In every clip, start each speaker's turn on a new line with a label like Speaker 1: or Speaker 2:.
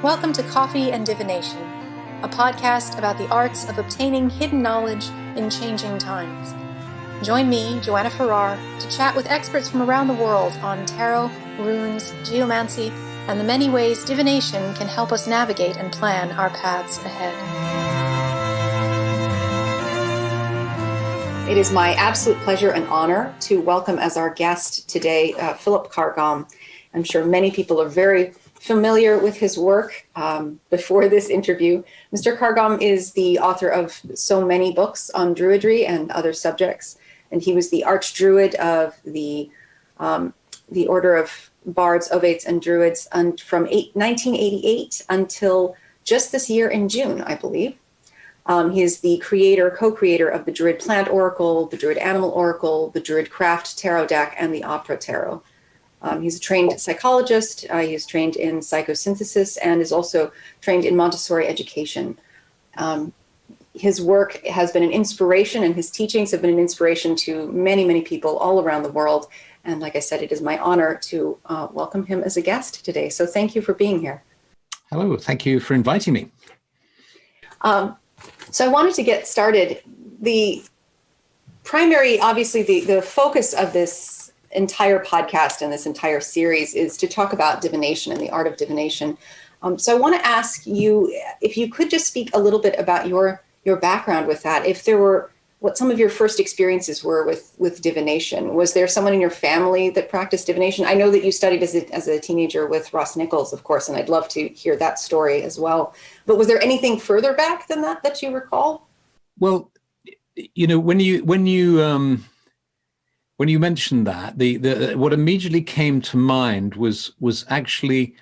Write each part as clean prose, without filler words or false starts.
Speaker 1: Welcome to Coffee and Divination, a podcast about the arts of obtaining hidden knowledge in changing times. Join me, Joanna Farrar, to chat with experts from around the world on tarot, runes, geomancy, and the many ways divination can help us navigate and plan our paths ahead.
Speaker 2: It is my absolute pleasure and honor to welcome as our guest today, Philip Carr-Gomm. I'm sure many people are very familiar with his work before this interview. Mr. Carr-Gomm is the author of so many books on Druidry and other subjects, and he was the Archdruid of the Order of Bards, Ovates, and Druids from 1988 until just this year in June, I believe. He is the co-creator of the Druid Plant Oracle, the Druid Animal Oracle, the Druid Craft Tarot Deck, and the Opera Tarot. He's a trained psychologist. He's trained in psychosynthesis and is also trained in Montessori education. His work has been an inspiration, and his teachings have been an inspiration to many, many people all around the world. And like I said, it is my honor to welcome him as a guest today. So thank you for being here.
Speaker 3: Hello, thank you for inviting me.
Speaker 2: So I wanted to get started. The primary, obviously, the focus of this entire podcast and this entire series is to talk about divination and the art of divination. So I want to ask you if you could just speak a little bit about your background with that. If there were, what some of your first experiences were with divination. Was there someone in your family that practiced divination? I know that you studied as a teenager with Ross Nichols, of course, and I'd love to hear that story as well. But was there anything further back than that you recall?
Speaker 3: Well, you know, when you mentioned that, the what immediately came to mind was actually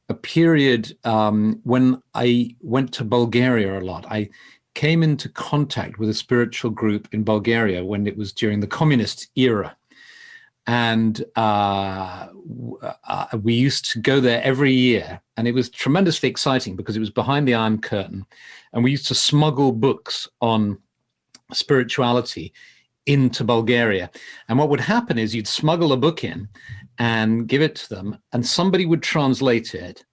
Speaker 3: a period when I went to Bulgaria a lot. I came into contact with a spiritual group in Bulgaria when it was during the communist era. And we used to go there every year, and it was tremendously exciting because it was behind the Iron Curtain, and we used to smuggle books on spirituality into Bulgaria. And what would happen is you'd smuggle a book in and give it to them, and somebody would translate it,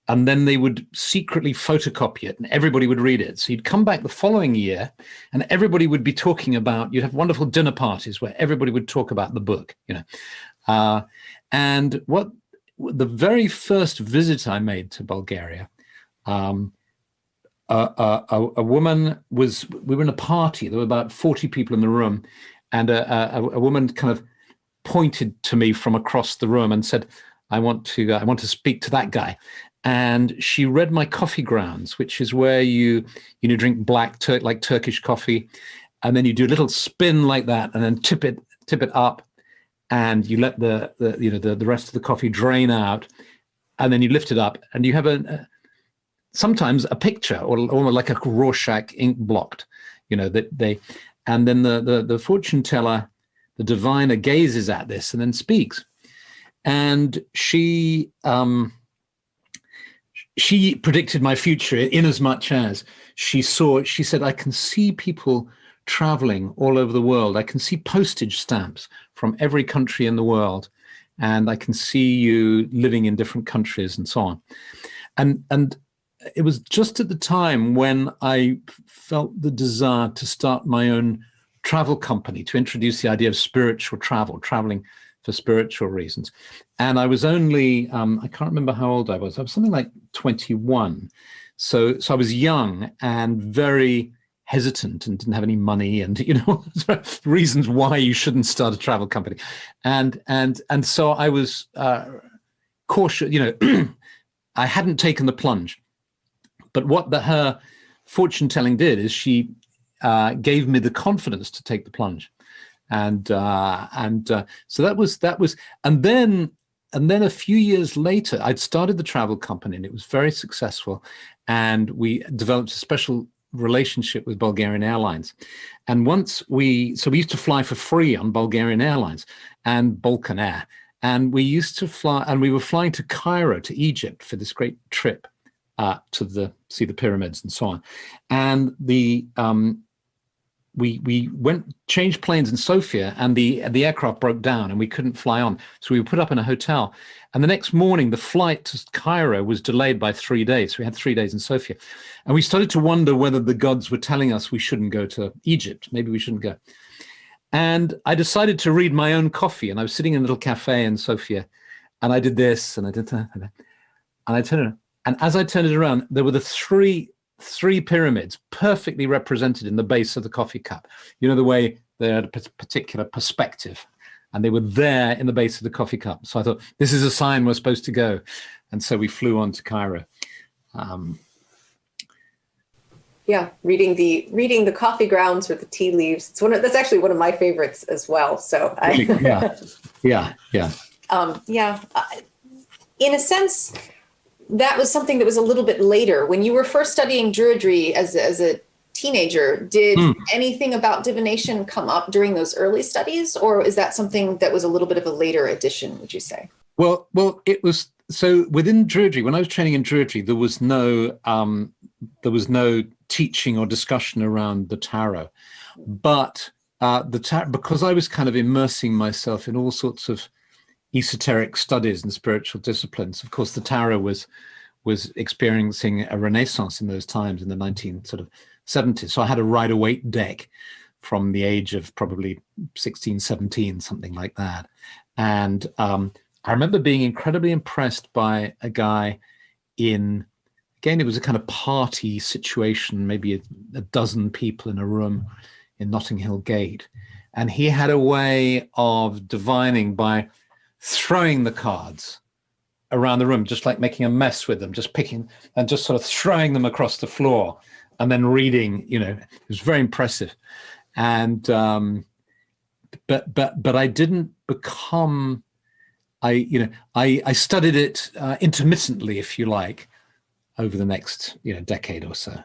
Speaker 3: and then they would secretly photocopy it, and everybody would read it. So you'd come back the following year, and everybody would be talking about, you'd have wonderful dinner parties where everybody would talk about the book, you know. And what the very first visit I made to Bulgaria, a woman we were in a party, there were about 40 people in the room, and a woman kind of pointed to me from across the room and said, I want to speak to that guy. And she read my coffee grounds, which is where you drink black like Turkish coffee, and then you do a little spin like that, and then tip it up, and you let the rest of the coffee drain out, and then you lift it up, and you have sometimes a picture or like a Rorschach ink blocked, you know, and then the fortune teller, the diviner, gazes at this and then speaks, and she predicted my future in as much as she said, I can see people traveling all over the world. I can see postage stamps from every country in the world, and I can see you living in different countries and so on. And it was just at the time when I felt the desire to start my own travel company, to introduce the idea of spiritual traveling for spiritual reasons. And I was only, I can't remember how old I was. I was something like 21. So I was young and very hesitant and didn't have any money, and, you know, reasons why you shouldn't start a travel company. And so I was cautious, you know, I hadn't taken the plunge. But what her fortune telling did is she gave me the confidence to take the plunge. And so that was, and then a few years later, I'd started the travel company, and it was very successful. And we developed a special relationship with Bulgarian Airlines. And we used to fly for free on Bulgarian Airlines and Balkan Air. And we used to fly, and we were flying to Cairo, to Egypt, for this great trip to see the pyramids and so on. And we went changed planes in Sofia, and the aircraft broke down, and we couldn't fly on. So we were put up in a hotel, and the next morning the flight to Cairo was delayed by 3 days. So we had 3 days in Sofia, and we started to wonder whether the gods were telling us we shouldn't go to Egypt. Maybe we shouldn't go. And I decided to read my own coffee, and I was sitting in a little cafe in Sofia, and I did this, and I did that, and I turned it, and as I turned it around, there were the three pyramids perfectly represented in the base of the coffee cup. You know, the way they're at a particular perspective, and they were there in the base of the coffee cup. So I thought, this is a sign we're supposed to go. And so we flew on to Cairo.
Speaker 2: Yeah, reading the coffee grounds or the tea leaves. That's actually one of my favorites as well. So
Speaker 3: yeah.
Speaker 2: In a sense, that was something that was a little bit later. When you were first studying Druidry as a teenager, did anything about divination come up during those early studies, or is that something that was a little bit of a later addition, would you say?
Speaker 3: Well, it was, so within Druidry, when I was training in Druidry, there was no teaching or discussion around the tarot. But because I was kind of immersing myself in all sorts of esoteric studies and spiritual disciplines, of course, the tarot was experiencing a renaissance in those times, in the 1970s. So I had a Rider-Waite deck from the age of probably 16, 17, something like that. And I remember being incredibly impressed by a guy again, it was a kind of party situation, maybe a dozen people in a room in Notting Hill Gate. And he had a way of divining by throwing the cards around the room, just like making a mess with them, just picking and just sort of throwing them across the floor and then reading, it was very impressive. And, but I didn't become, I studied it intermittently, if you like, over the next, decade or so.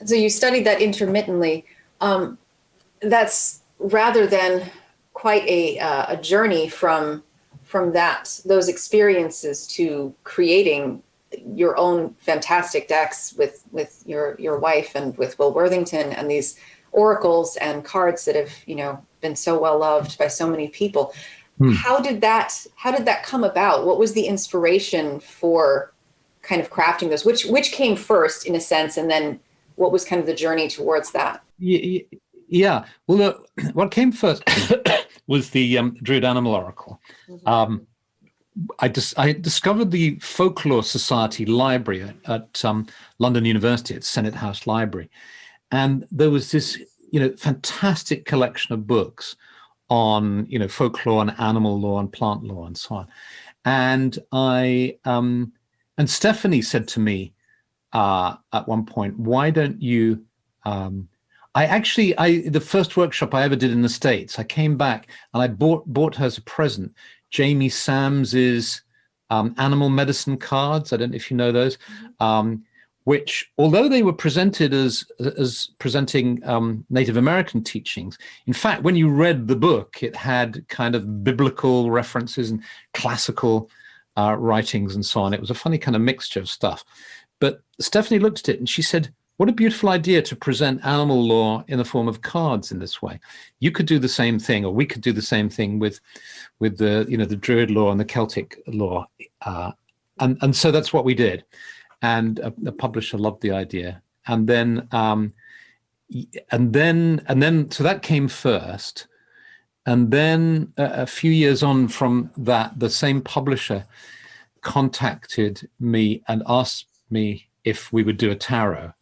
Speaker 2: So you studied that intermittently. That's rather than quite a journey from those experiences to creating your own fantastic decks with your wife and with Will Worthington, and these oracles and cards that have been so well loved by so many people. How did that come about? What was the inspiration for kind of crafting those? Which came first, in a sense, and then what was kind of the journey towards that?
Speaker 3: Yeah. Well, look, what came first was the Druid Animal Oracle. I discovered the Folklore Society library at London University, at Senate House Library, and there was this fantastic collection of books on folklore and animal law and plant law and so on. And and Stephanie said to me at one point, why don't you the first workshop I ever did in the States, I came back and I bought her as a present Jamie Sams's animal medicine cards. I don't know if you know those, which, although they were presented as presenting Native American teachings, in fact, when you read the book, it had kind of biblical references and classical writings and so on. It was a funny kind of mixture of stuff. But Stephanie looked at it and she said, what a beautiful idea to present animal law in the form of cards in this way. You could do the same thing, or we could do the same thing with the the Druid law and the Celtic law, and so that's what we did. And the publisher loved the idea, and then so that came first, and then a few years on from that, the same publisher contacted me and asked me if we would do a tarot.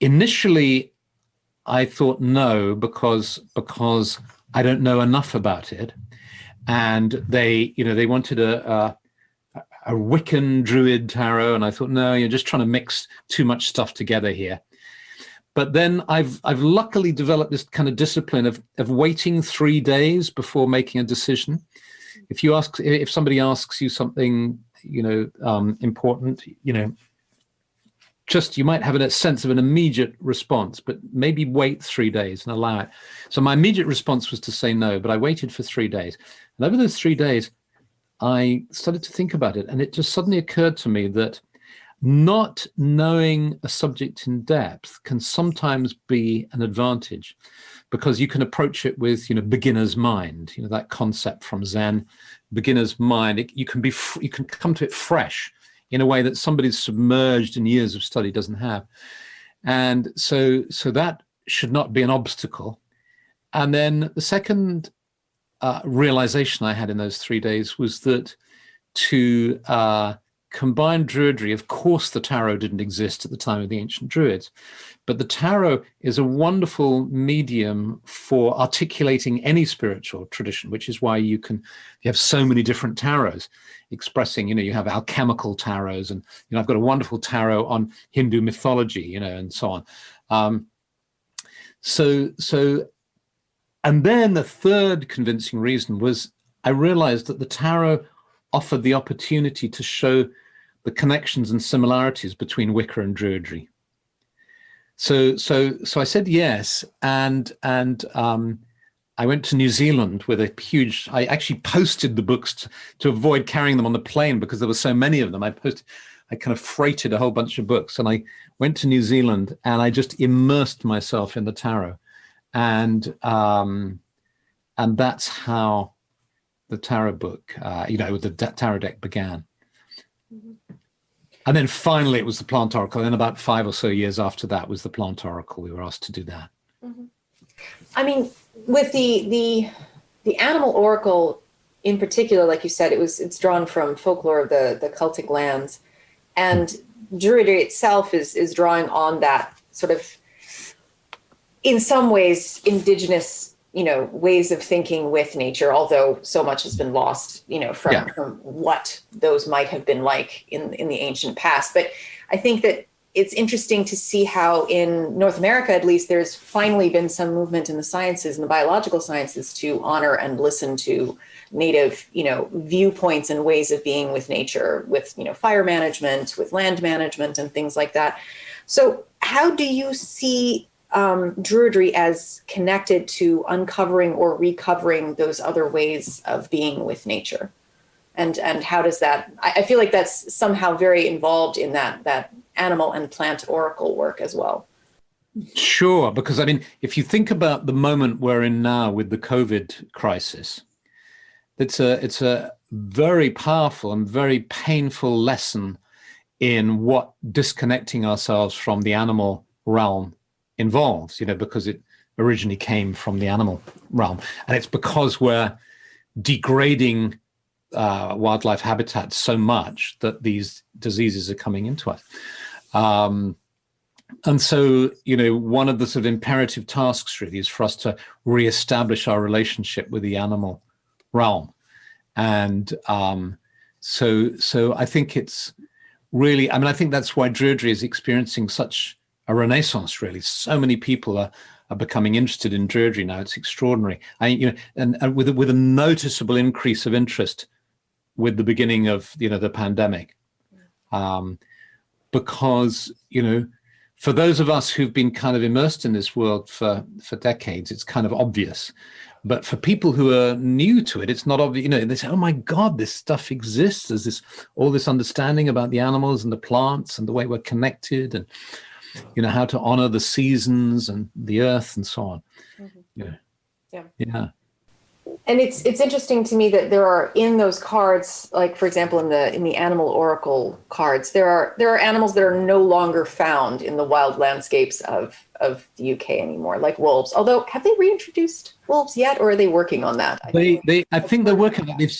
Speaker 3: Initially, I thought no, because I don't know enough about it, and they wanted a Wiccan Druid tarot, and I thought, no, you're just trying to mix too much stuff together here. But then I've luckily developed this kind of discipline of waiting 3 days before making a decision. If somebody asks you something important, you might have a sense of an immediate response, but maybe wait 3 days and allow it. So my immediate response was to say no, but I waited for 3 days. And over those 3 days, I started to think about it. And it just suddenly occurred to me that not knowing a subject in depth can sometimes be an advantage, because you can approach it with, beginner's mind, that concept from Zen, beginner's mind. You can come to it fresh in a way that somebody submerged in years of study doesn't have. And so that should not be an obstacle. And then the second realization I had in those 3 days was that to combine Druidry, of course the tarot didn't exist at the time of the ancient Druids, but the tarot is a wonderful medium for articulating any spiritual tradition, which is why you have so many different tarots expressing, you have alchemical tarots, and I've got a wonderful tarot on Hindu mythology, and so on. And then the third convincing reason was I realized that the tarot offered the opportunity to show the connections and similarities between Wicca and Druidry. So I said yes, and I went to New Zealand with a huge. I actually posted the books to avoid carrying them on the plane because there were so many of them. I kind of freighted a whole bunch of books, and I went to New Zealand and I just immersed myself in the tarot, and that's how the tarot book, the tarot deck began. Mm-hmm. And then finally it was the plant oracle. And then about 5 or so years after that was the plant oracle. We were asked to do that.
Speaker 2: Mm-hmm. I mean, with the animal oracle in particular, like you said, it's drawn from folklore of the Celtic lands, and Druidry itself is drawing on that sort of, in some ways, indigenous ways of thinking with nature, although so much has been lost, from what those might have been like in the ancient past. But I think that it's interesting to see how in North America, at least, there's finally been some movement in the sciences and the biological sciences to honor and listen to native, viewpoints and ways of being with nature, with, fire management, with land management and things like that. So how do you see Druidry as connected to uncovering or recovering those other ways of being with nature? And how does that, I feel like that's somehow very involved in that animal and plant oracle work as well.
Speaker 3: Sure, because if you think about the moment we're in now with the COVID crisis, it's a very powerful and very painful lesson in what disconnecting ourselves from the animal realm involves, because it originally came from the animal realm. And it's because we're degrading wildlife habitats so much that these diseases are coming into us. And so, one of the sort of imperative tasks really is for us to reestablish our relationship with the animal realm. And so I think it's really, I think that's why Druidry is experiencing such a renaissance, really. So many people are becoming interested in Druidry now. It's extraordinary. And with a noticeable increase of interest with the beginning of, the pandemic. Because, for those of us who've been kind of immersed in this world for decades, it's kind of obvious. But for people who are new to it, it's not obvious. They say, oh my God, this stuff exists. There's all this understanding about the animals and the plants and the way we're connected, and how to honor the seasons and the earth and so on. Mm-hmm. Yeah.
Speaker 2: And it's interesting to me that there are in those cards, like for example in the animal oracle cards, there are animals that are no longer found in the wild landscapes of the UK anymore, like wolves. Although, have they reintroduced wolves yet, or are they working on that? I
Speaker 3: think they're working on it. They've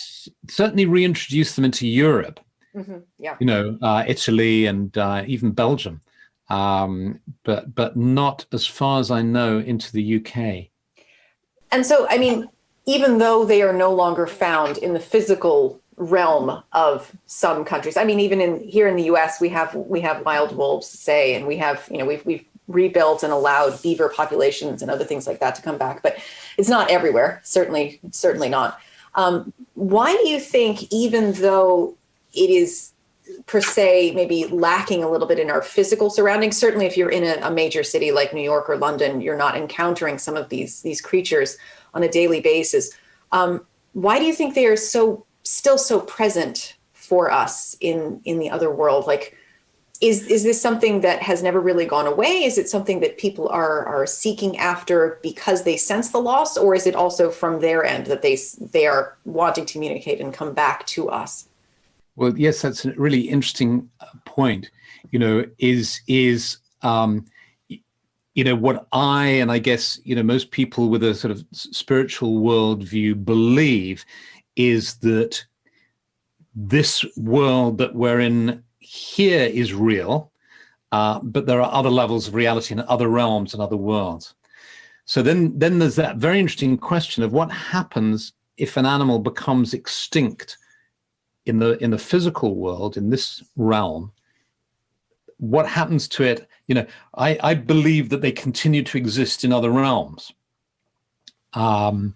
Speaker 3: certainly reintroduced them into Europe.
Speaker 2: Mm-hmm. Yeah.
Speaker 3: Italy and even Belgium. But not, as far as I know, into the UK.
Speaker 2: And so, even though they are no longer found in the physical realm of some countries, even here in the US, we have wild wolves, say, and we have, we've rebuilt and allowed beaver populations and other things like that to come back, but it's not everywhere. Certainly not. Why do you think, even though it is per se maybe lacking a little bit in our physical surroundings, certainly if you're in a major city like New York or London, you're not encountering some of these creatures on a daily basis. Why do you think they are still so present for us in the other world? Like, Is this something that has never really gone away? Is it something that people are seeking after because they sense the loss, or is it also from their end that they are wanting to communicate and come back to us?
Speaker 3: Well, yes, that's a really interesting point. What and I guess, most people with a sort of spiritual worldview believe is that this world that we're in here is real, but there are other levels of reality in other realms and other worlds. So then there's that very interesting question of what happens if an animal becomes extinct in the physical world, in this realm. What happens to it? I believe that they continue to exist in other realms, and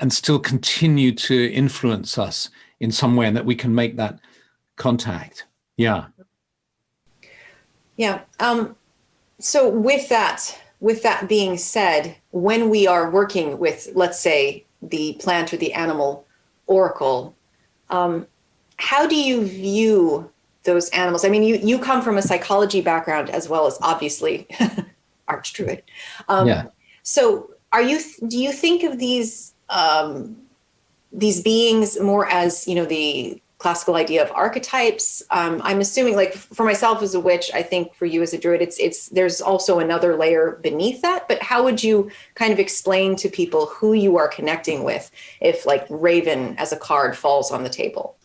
Speaker 3: still continue to influence us in some way, and that we can make that contact. Yeah.
Speaker 2: So with that being said, when we are working with, let's say, the plant or the animal oracle, how do you view those animals? I mean, you come from a psychology background as well as obviously Archdruid. So do you think of these beings more as, the classical idea of archetypes? I'm assuming, like, for myself as a witch, I think for you as a druid, there's also another layer beneath that. But how would you kind of explain to people who you are connecting with if, like, Raven as a card falls on the table?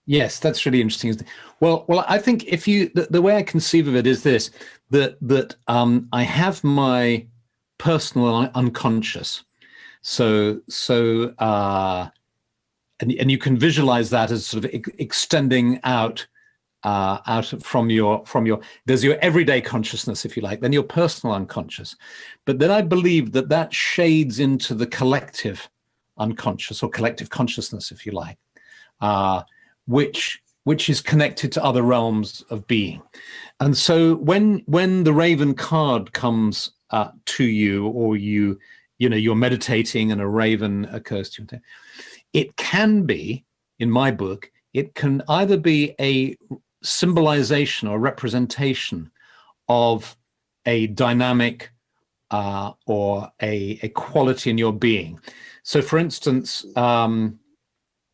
Speaker 3: Yes, that's really interesting. Well, I think if the way I conceive of it is this: that I have my personal unconscious. And you can visualize that as sort of extending out from your there's your everyday consciousness, if you like, then your personal unconscious. But then I believe that shades into the collective unconscious, or collective consciousness, if you like, which is connected to other realms of being. And so when the Raven card comes to you, or you're meditating and a raven occurs to you, it can be, in my book, it can either be a symbolization or representation of a dynamic or a quality in your being. So, for instance,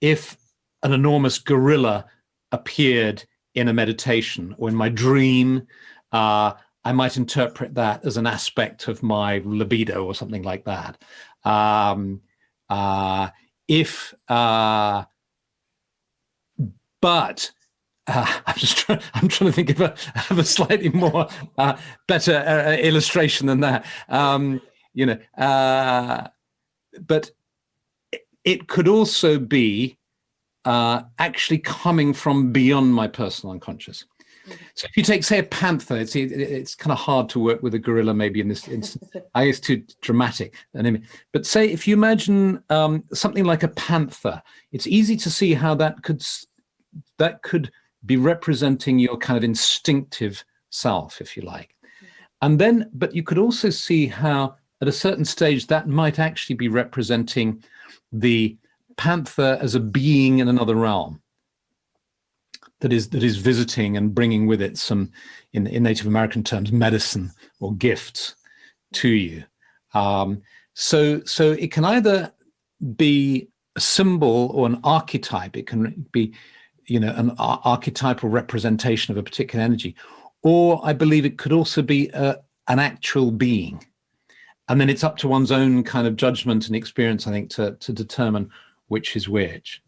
Speaker 3: if an enormous gorilla appeared in a meditation or in my dream, I might interpret that as an aspect of my libido or something like that. But I'm trying to think of a slightly more better illustration than that. But it could also be actually coming from beyond my personal unconscious. So if you take, say, a panther, it's kind of hard to work with a gorilla maybe in this instance. It's too dramatic. But say if you imagine something like a panther, it's easy to see how that could be representing your kind of instinctive self, if you like. But you could also see how at a certain stage that might actually be representing the panther as a being in another realm that is visiting and bringing with it some, in Native American terms, medicine or gifts to you. So it can either be a symbol or an archetype. It can be, an archetypal representation of a particular energy, or I believe it could also be an actual being. And then it's up to one's own kind of judgment and experience, I think, to determine which is which.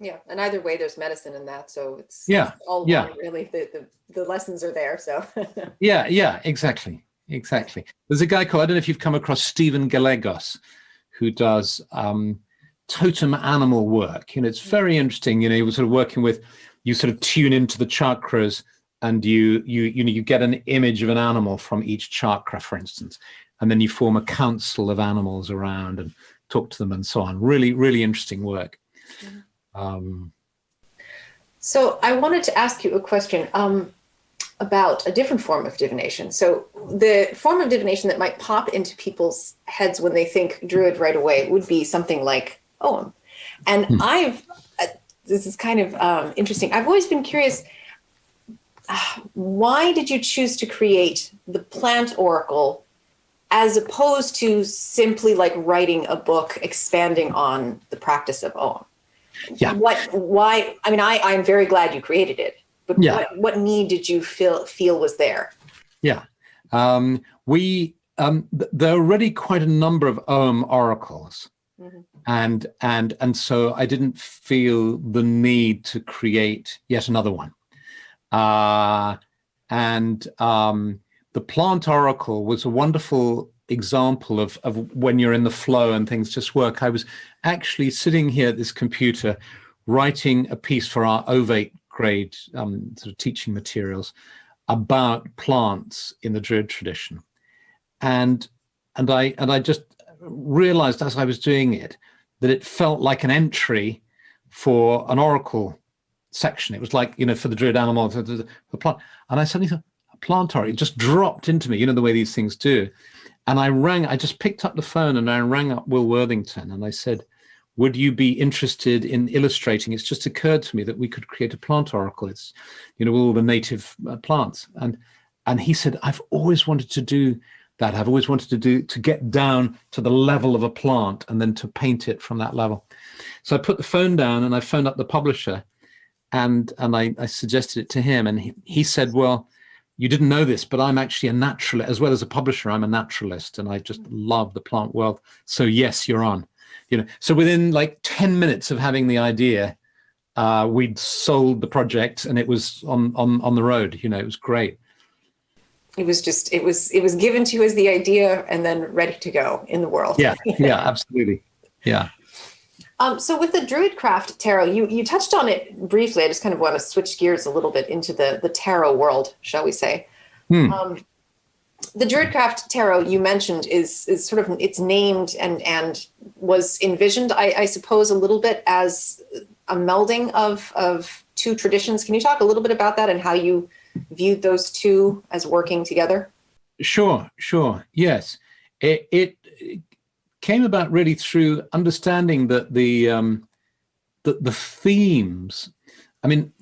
Speaker 2: Yeah, and either way, there's medicine in that, so it's all one, really. The lessons are there, so.
Speaker 3: Yeah, exactly. There's a guy called, I don't know if you've come across Stephen Gallegos, who does totem animal work. It's very interesting. He was sort of working with, you sort of tune into the chakras, and you get an image of an animal from each chakra, for instance, and then you form a council of animals around and talk to them and so on. Really, really interesting work.
Speaker 2: So I wanted to ask you a question. about a different form of divination. So the form of divination that might pop into people's heads when they think Druid right away would be something like Ogham. And this is kind of interesting. I've always been curious, why did you choose to create the plant oracle as opposed to simply like writing a book expanding on the practice of Ogham?
Speaker 3: Yeah.
Speaker 2: Why? I mean, I'm very glad you created it, but
Speaker 3: Yeah.
Speaker 2: what need did you feel was there?
Speaker 3: Yeah. There are already quite a number of Ogham oracles. And so I didn't feel the need to create yet another one. The plant oracle was a wonderful example of when you're in the flow and things just work. I was actually sitting here at this computer writing a piece for our Ovate grade sort of teaching materials about plants in the Druid tradition. And I just realized as I was doing it that it felt like an entry for an oracle section. It was like, for the Druid animal, the plant. And I suddenly thought, a plant oracle, it just dropped into me, the way these things do. And I just picked up the phone and I rang up Will Worthington and I said, would you be interested in illustrating? It's just occurred to me that we could create a plant oracle. It's, with all the native plants. And he said, I've always wanted to do that. I've always wanted to get down to the level of a plant and then to paint it from that level. So I put the phone down and I phoned up the publisher and I suggested it to him. And he said, well, you didn't know this, but I'm actually a naturalist. As well as a publisher, I'm a naturalist and I just love the plant world. So yes, you're on. So within like 10 minutes of having the idea, we'd sold the project and it was on the road. It was great.
Speaker 2: It was given to you as the idea and then ready to go in the world.
Speaker 3: Yeah, absolutely. Yeah.
Speaker 2: So with the Druidcraft tarot, you touched on it briefly. I just kind of want to switch gears a little bit into the tarot world, shall we say. The Druidcraft tarot you mentioned is sort of, it's named and was envisioned, I suppose, a little bit as a melding of two traditions. Can you talk a little bit about that and how you viewed those two as working together?
Speaker 3: Sure. Yes. It came about really through understanding that the themes, I mean,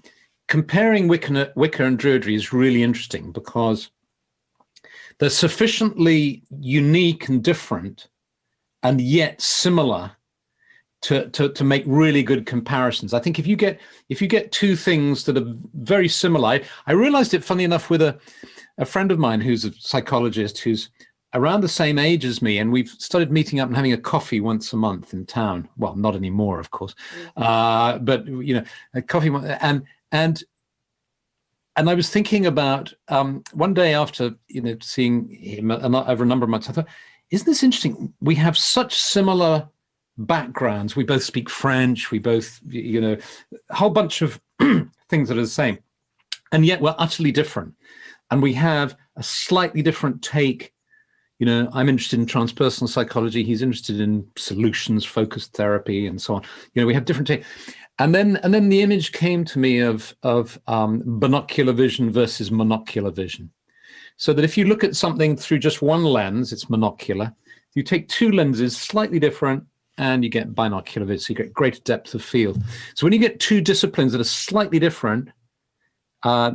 Speaker 3: comparing Wicca and Druidry is really interesting because they're sufficiently unique and different and yet similar to make really good comparisons. I think if you get two things that are very similar, I realized it, funny enough, with a friend of mine who's a psychologist who's around the same age as me, and we've started meeting up and having a coffee once a month in town. Well, not anymore, of course, but a coffee. And I was thinking about one day after seeing him over a number of months, I thought, isn't this interesting? We have such similar backgrounds. We both speak French. We both, a whole bunch of things that are the same, and yet we're utterly different. And we have a slightly different take. I'm interested in transpersonal psychology. He's interested in solutions-focused therapy and so on. We have different take. And then the image came to me of binocular vision versus monocular vision. So that if you look at something through just one lens, it's monocular. You take two lenses, slightly different, and you get binocular vision. So you get greater depth of field. So when you get two disciplines that are slightly different,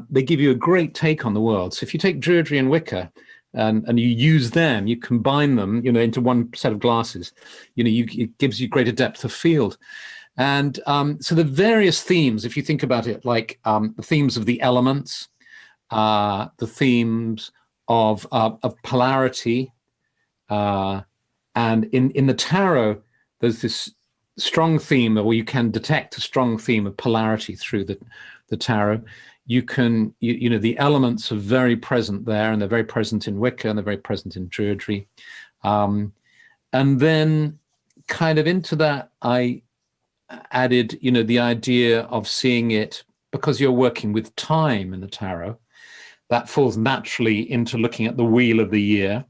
Speaker 3: they give you a great take on the world. So if you take Druidry and Wicca, and you use them, you combine them, into one set of glasses, it gives you greater depth of field. And so the various themes, if you think about it, like the themes of the elements, the themes of polarity, and in the tarot, there's this strong theme, or you can detect a strong theme of polarity through the tarot. You can, the elements are very present there, and they're very present in Wicca, and they're very present in Druidry. And then kind of into that, I added, the idea of seeing it, because you're working with time in the tarot, that falls naturally into looking at the wheel of the year,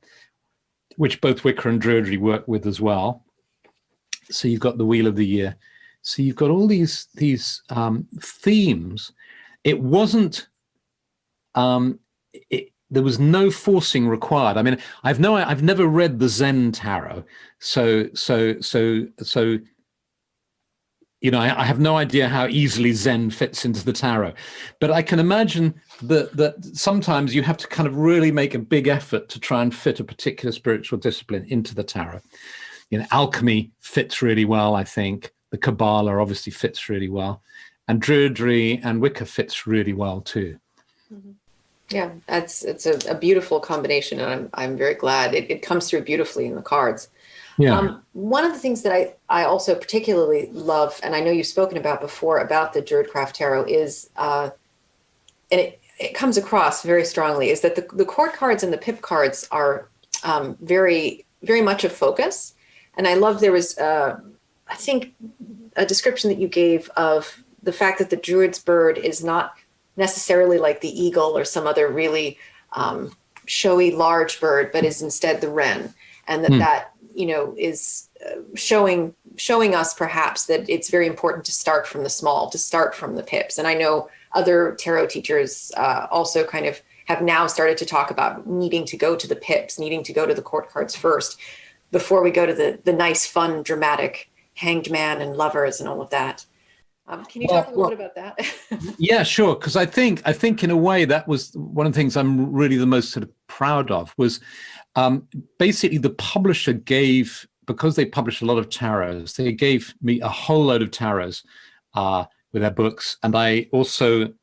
Speaker 3: which both Wicca and Druidry work with as well. So you've got the wheel of the year. So you've got all these themes. It wasn't there was no forcing required. I mean, I've never read the Zen tarot, so I have no idea how easily Zen fits into the tarot, but I can imagine that sometimes you have to kind of really make a big effort to try and fit a particular spiritual discipline into the tarot. Alchemy fits really well, I think. The Kabbalah obviously fits really well, and Druidry and Wicca fits really well too.
Speaker 2: Mm-hmm. Yeah, it's a beautiful combination, and I'm very glad it comes through beautifully in the cards.
Speaker 3: Yeah.
Speaker 2: One of the things that I also particularly love, and I know you've spoken about before about the Druidcraft Tarot, is, and it comes across very strongly, is that the court cards and the pip cards are very, very much a focus. And I love there was, I think, a description that you gave of the fact that the Druid's bird is not necessarily like the eagle or some other really showy large bird, but is instead the wren, and that is showing us perhaps that it's very important to start from the small, to start from the pips. And I know other tarot teachers also kind of have now started to talk about needing to go to the pips, needing to go to the court cards first before we go to the nice, fun, dramatic hanged man and lovers and all of that. Can you talk a little bit about that?
Speaker 3: Yeah, sure. Because I think in a way that was one of the things I'm really the most sort of proud of was basically the publisher because they published a lot of tarots, they gave me a whole load of tarots with their books. And I also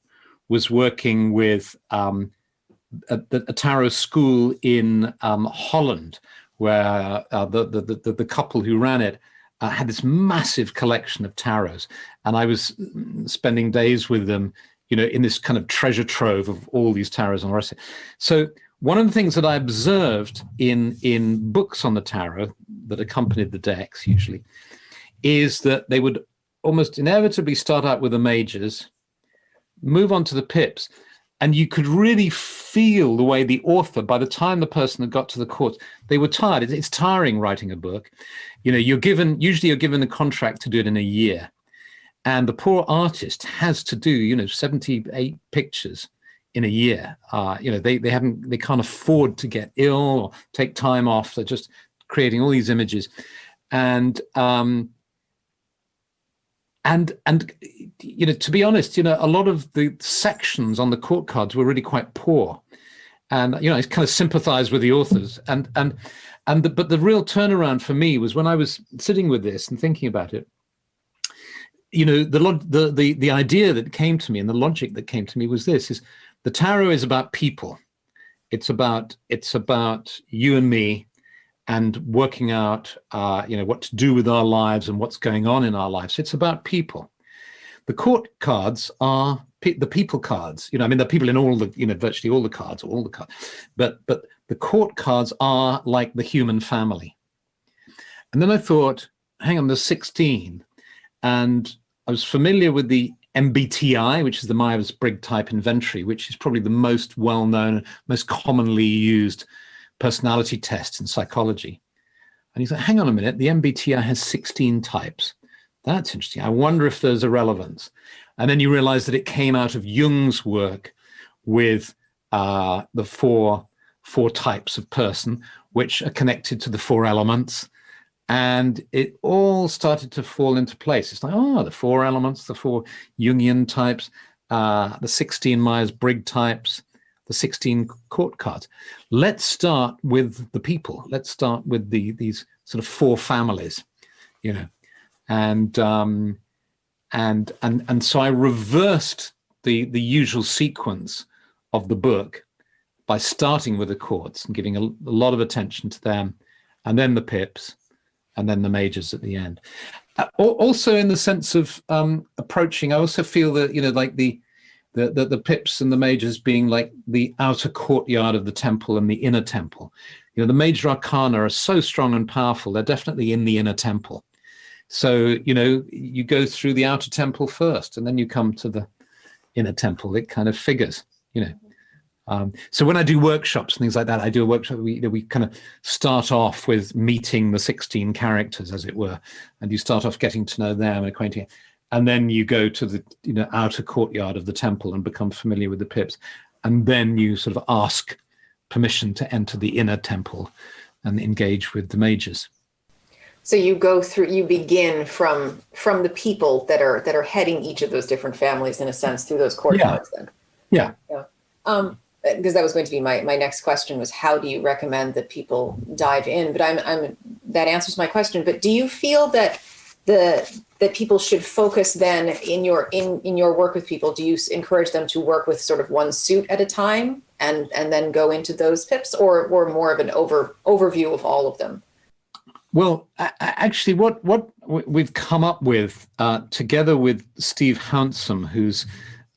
Speaker 3: was working with a tarot school in Holland, where the couple who ran it had this massive collection of tarots, and I was spending days with them, in this kind of treasure trove of all these tarots and the rest of it. So one of the things that I observed in books on the tarot that accompanied the decks usually is that they would almost inevitably start out with the majors, move on to the pips, and you could really feel the way the author, by the time the person had got to the courts, they were tired. It's tiring writing a book. You're given a contract to do it in a year. And the poor artist has to do, 78 pictures in a year. They can't afford to get ill or take time off. They're just creating all these images. And to be honest, a lot of the sections on the court cards were really quite poor. And, I kind of sympathize with the authors. But the real turnaround for me was when I was sitting with this and thinking about it. The idea that came to me and the logic that came to me was this: is the tarot is about people. It's about you and me, and working out what to do with our lives and what's going on in our lives. It's about people. The court cards are the people cards. There are people in all the virtually all the cards, but the court cards are like the human family. And then I thought, hang on, there's 16, and I was familiar with the MBTI, which is the Myers-Briggs type inventory, which is probably the most well-known, most commonly used personality test in psychology. And you thought, hang on a minute, the MBTI has 16 types. That's interesting. I wonder if there's a relevance. And then you realize that it came out of Jung's work with the four types of person, which are connected to the 4 elements. And it all started to fall into place. It's like, the 4 elements, the 4 Jungian types, the 16 Myers-Briggs types, the 16 court cards. Let's start with the people. Let's start with these sort of 4 families, and so I reversed the usual sequence of the book by starting with the courts and giving a lot of attention to them, and then the pips, and then the majors at the end. Also, in the sense of approaching, I also feel that like the pips and the majors being like the outer courtyard of the temple and the inner temple. The major arcana are so strong and powerful; they're definitely in the inner temple. So you go through the outer temple first, and then you come to the inner temple. It kind of figures, So when I do workshops and things like that, I do a workshop. We kind of start off with meeting the 16 characters, as it were, and you start off getting to know them and acquainting, and then you go to the outer courtyard of the temple and become familiar with the pips. and then you sort of ask permission to enter the inner temple and engage with the mages.
Speaker 2: So you begin from the people that are heading each of those different families, in a sense, through those courtyards. Then.
Speaker 3: Yeah.
Speaker 2: Because that was going to be my next question, was how do you recommend that people dive in? But that answers my question. But do you feel that that people should focus then in your work with people? Do you encourage them to work with sort of one suit at a time and then go into those pips, or more of an overview of all of them?
Speaker 3: Well, actually, what we've come up with together with Steve Handsome, who's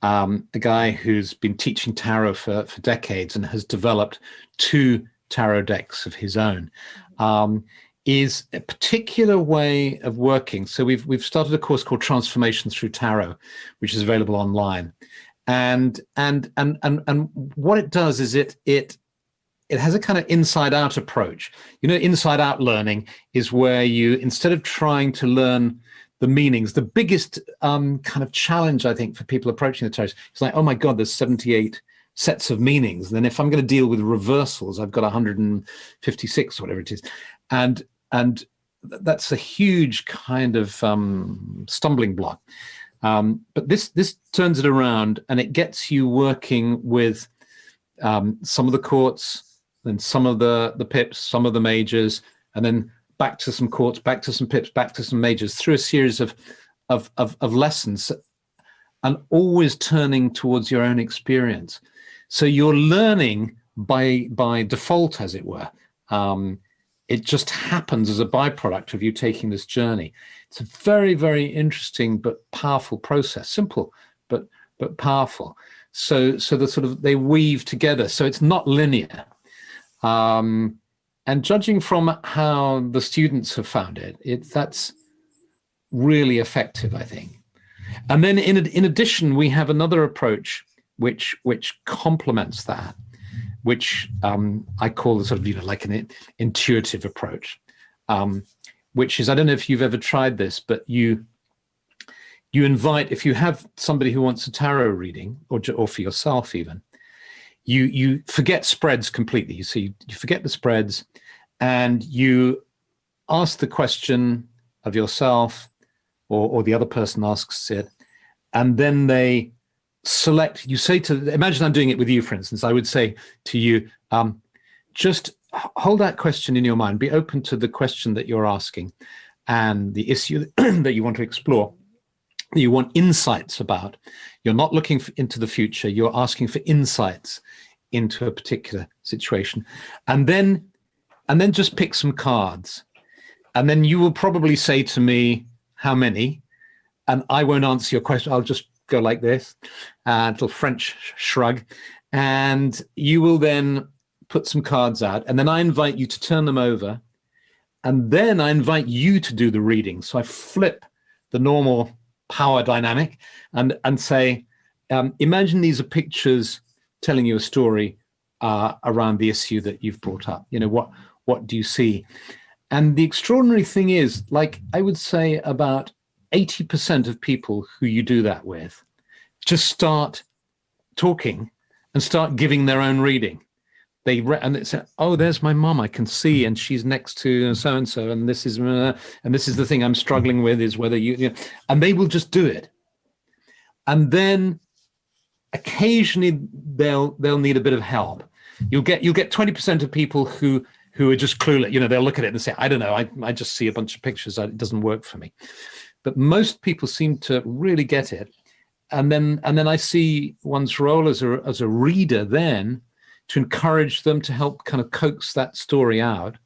Speaker 3: a guy who's been teaching tarot for decades and has developed 2 tarot decks of his own, is a particular way of working. So we've started a course called Transformation Through Tarot, which is available online, and what it does is it has a kind of inside out approach. Inside out learning is where you, instead of trying to learn the meanings, the biggest kind of challenge, I think, for people approaching the tarot is like, oh my God, there's 78 sets of meanings. And then if I'm going to deal with reversals, I've got 156, whatever it is. And that's a huge kind of stumbling block. But this turns it around, and it gets you working with some of the courts, then some of the pips, some of the majors, and then back to some courts, back to some pips, back to some majors, through a series of lessons, and always turning towards your own experience. So you're learning by default, as it were. It just happens as a byproduct of you taking this journey. It's a very, very interesting but powerful process. Simple, but powerful. So the sort of, they weave together. So it's not linear. And judging from how the students have found it, that's really effective, I think. And then in addition, we have another approach which complements that, which I call the sort of, like an intuitive approach, which is, I don't know if you've ever tried this, but you invite, if you have somebody who wants a tarot reading, or for yourself even, you forget spreads completely. So you forget the spreads, and you ask the question of yourself, or the other person asks it, and then they select. You say imagine I'm doing it with you, for instance. I would say to you, just hold that question in your mind. Be open to the question that you're asking and the issue that you want to explore, you want insights about. You're not looking into the future. You're asking for insights into a particular situation. And then just pick some cards. And then you will probably say to me, how many? And I won't answer your question. I'll just go like this, a little French shrug. And you will then put some cards out. And then I invite you to turn them over. And then I invite you to do the reading. So I flip the normal power dynamic and say, imagine these are pictures telling you a story around the issue that you've brought up. What do you see? And the extraordinary thing is, like, I would say about 80% of people who you do that with just start talking and start giving their own reading. And they say, oh, there's my mom, I can see, and she's next to so-and-so, and this is the thing I'm struggling with, is whether and they will just do it. And then occasionally they'll need a bit of help. You'll get 20% of people who are just clueless. They'll look at it and say, I don't know, I just see a bunch of pictures, it doesn't work for me. But most people seem to really get it. And then I see one's role as a reader then to encourage them, to help kind of coax that story out,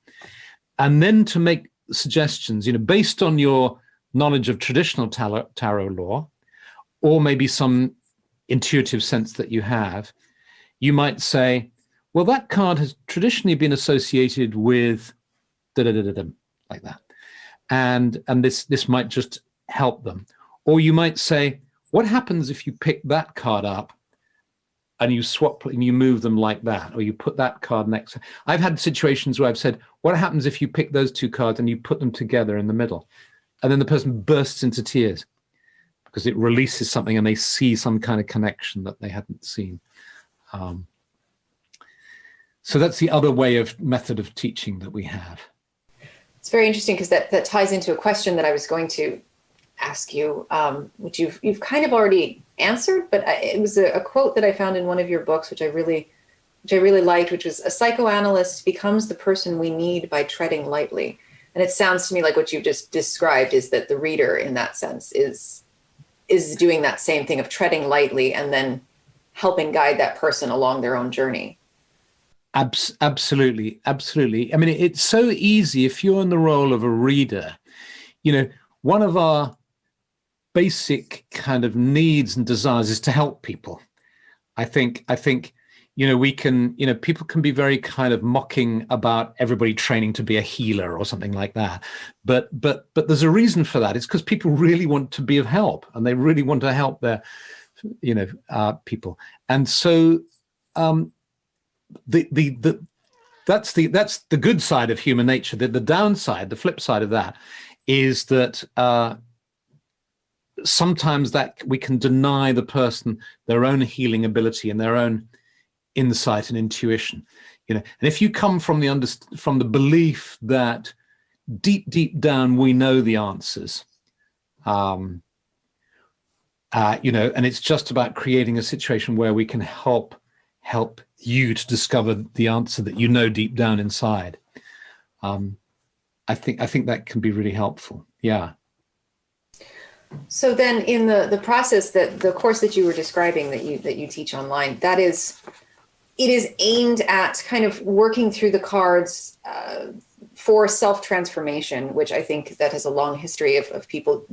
Speaker 3: and then to make suggestions, based on your knowledge of traditional tarot lore, or maybe some intuitive sense that you have. You might say, well, that card has traditionally been associated with da-da-da-da-da, like that. And this might just help them. Or you might say, what happens if you pick that card up and you swap and you move them like that, or you put that card next? I've had situations where I've said, what happens if you pick those two cards and you put them together in the middle? And then the person bursts into tears because it releases something and they see some kind of connection that they hadn't seen. Um, so that's the other method of teaching that we have.
Speaker 2: It's very interesting because that ties into a question that I was going to ask you, which you've kind of already answered, but it was a quote that I found in one of your books, which I really liked, which was, "A psychoanalyst becomes the person we need by treading lightly." And it sounds to me like what you've just described is that the reader, in that sense, is doing that same thing of treading lightly and then helping guide that person along their own journey.
Speaker 3: Absolutely. I mean, it's so easy if you're in the role of a reader. One of our basic kind of needs and desires is to help people. I think we can, people can be very kind of mocking about everybody training to be a healer or something like that. But there's a reason for that. It's because people really want to be of help, and they really want to help their, people. And so that's the good side of human nature. The downside, the flip side of that, is that sometimes that we can deny the person their own healing ability and their own insight and intuition. And if you come from the belief that deep down we know the answers, and it's just about creating a situation where we can help you to discover the answer that deep down inside. I think that can be really helpful. Yeah.
Speaker 2: So then, in the process, that the course that you were describing that you teach online, it is aimed at kind of working through the cards for self-transformation, which I think that has a long history of people,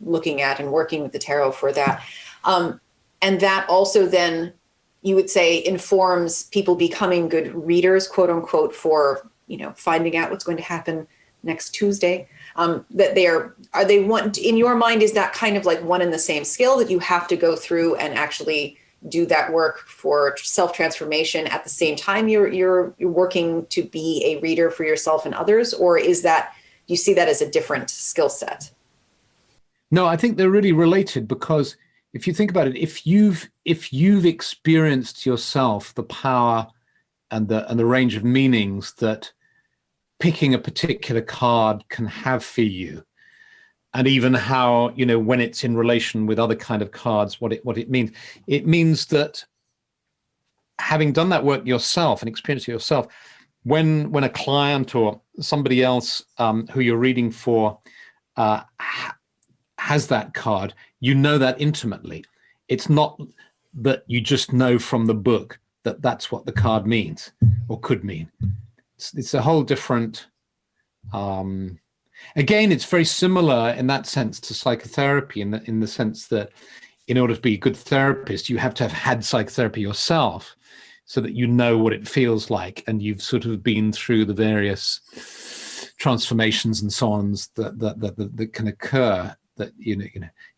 Speaker 2: looking at and working with the tarot for that. And that also then, you would say, informs people becoming good readers, quote unquote, for, finding out what's going to happen next Tuesday. That they want, in your mind, is that kind of like one and the same skill that you have to go through and actually do that work for self-transformation at the same time you're working to be a reader for yourself and others? Or is that, you see that as a different skill set?
Speaker 3: No, I think they're really related, because if you think about it, if you've experienced yourself the power and the range of meanings that picking a particular card can have for you, and even how, when it's in relation with other kind of cards, what it means that having done that work yourself and experienced it yourself, when a client or somebody else who you're reading for has that card, that intimately. It's not that you just know from the book that that's what the card means or could mean. It's a whole different, again, it's very similar in that sense to psychotherapy, in the sense that in order to be a good therapist, you have to have had psychotherapy yourself so that you know what it feels like, and you've sort of been through the various transformations and so on that can occur. That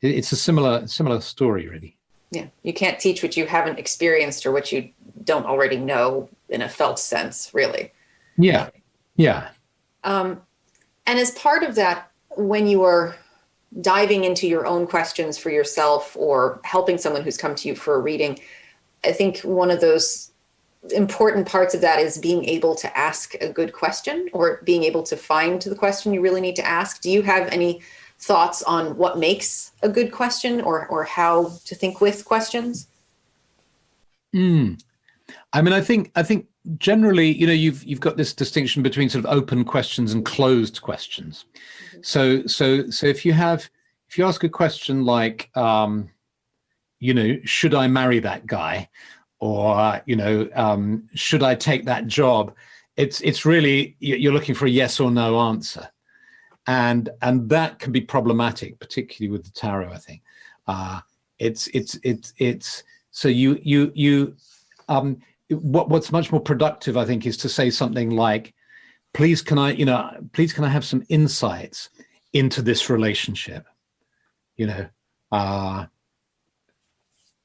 Speaker 3: it's a similar story, really.
Speaker 2: Yeah, you can't teach what you haven't experienced or what you don't already know in a felt sense, really.
Speaker 3: Yeah.
Speaker 2: And as part of that, when you are diving into your own questions for yourself or helping someone who's come to you for a reading, I think one of those important parts of that is being able to ask a good question, or being able to find the question you really need to ask. Do you have any thoughts on what makes a good question, or how to think with questions?
Speaker 3: I mean, I think generally, you've got this distinction between sort of open questions and closed questions. Mm-hmm. So if you ask a question like, should I marry that guy, or should I take that job? It's really, you're looking for a yes or no answer. And that can be problematic, particularly with the tarot, I think. What's much more productive, I think, is to say something like, please can I have some insights into this relationship, and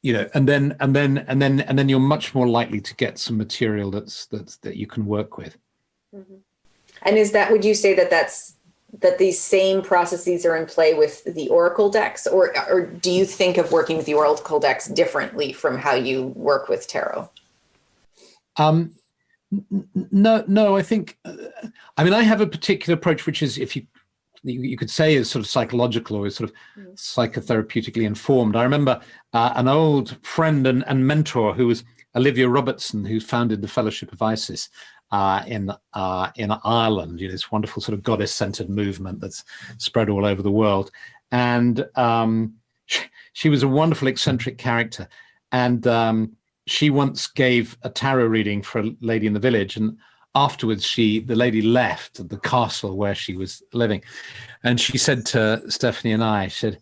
Speaker 3: then you're much more likely to get some material that you can work with.
Speaker 2: Mm-hmm. And would you say that these same processes are in play with the Oracle decks, or do you think of working with the Oracle decks differently from how you work with tarot?
Speaker 3: Um, no. I think, I mean, I have a particular approach, which is, if you could say, is sort of psychological or is sort of psychotherapeutically informed. I remember an old friend and mentor who was Olivia Robertson, who founded the Fellowship of Isis in Ireland. You know, this wonderful sort of goddess-centered movement that's spread all over the world. And she was a wonderful eccentric character. And she once gave a tarot reading for a lady in the village, and afterwards the lady left the castle where she was living, and she said to Stephanie and I, she said,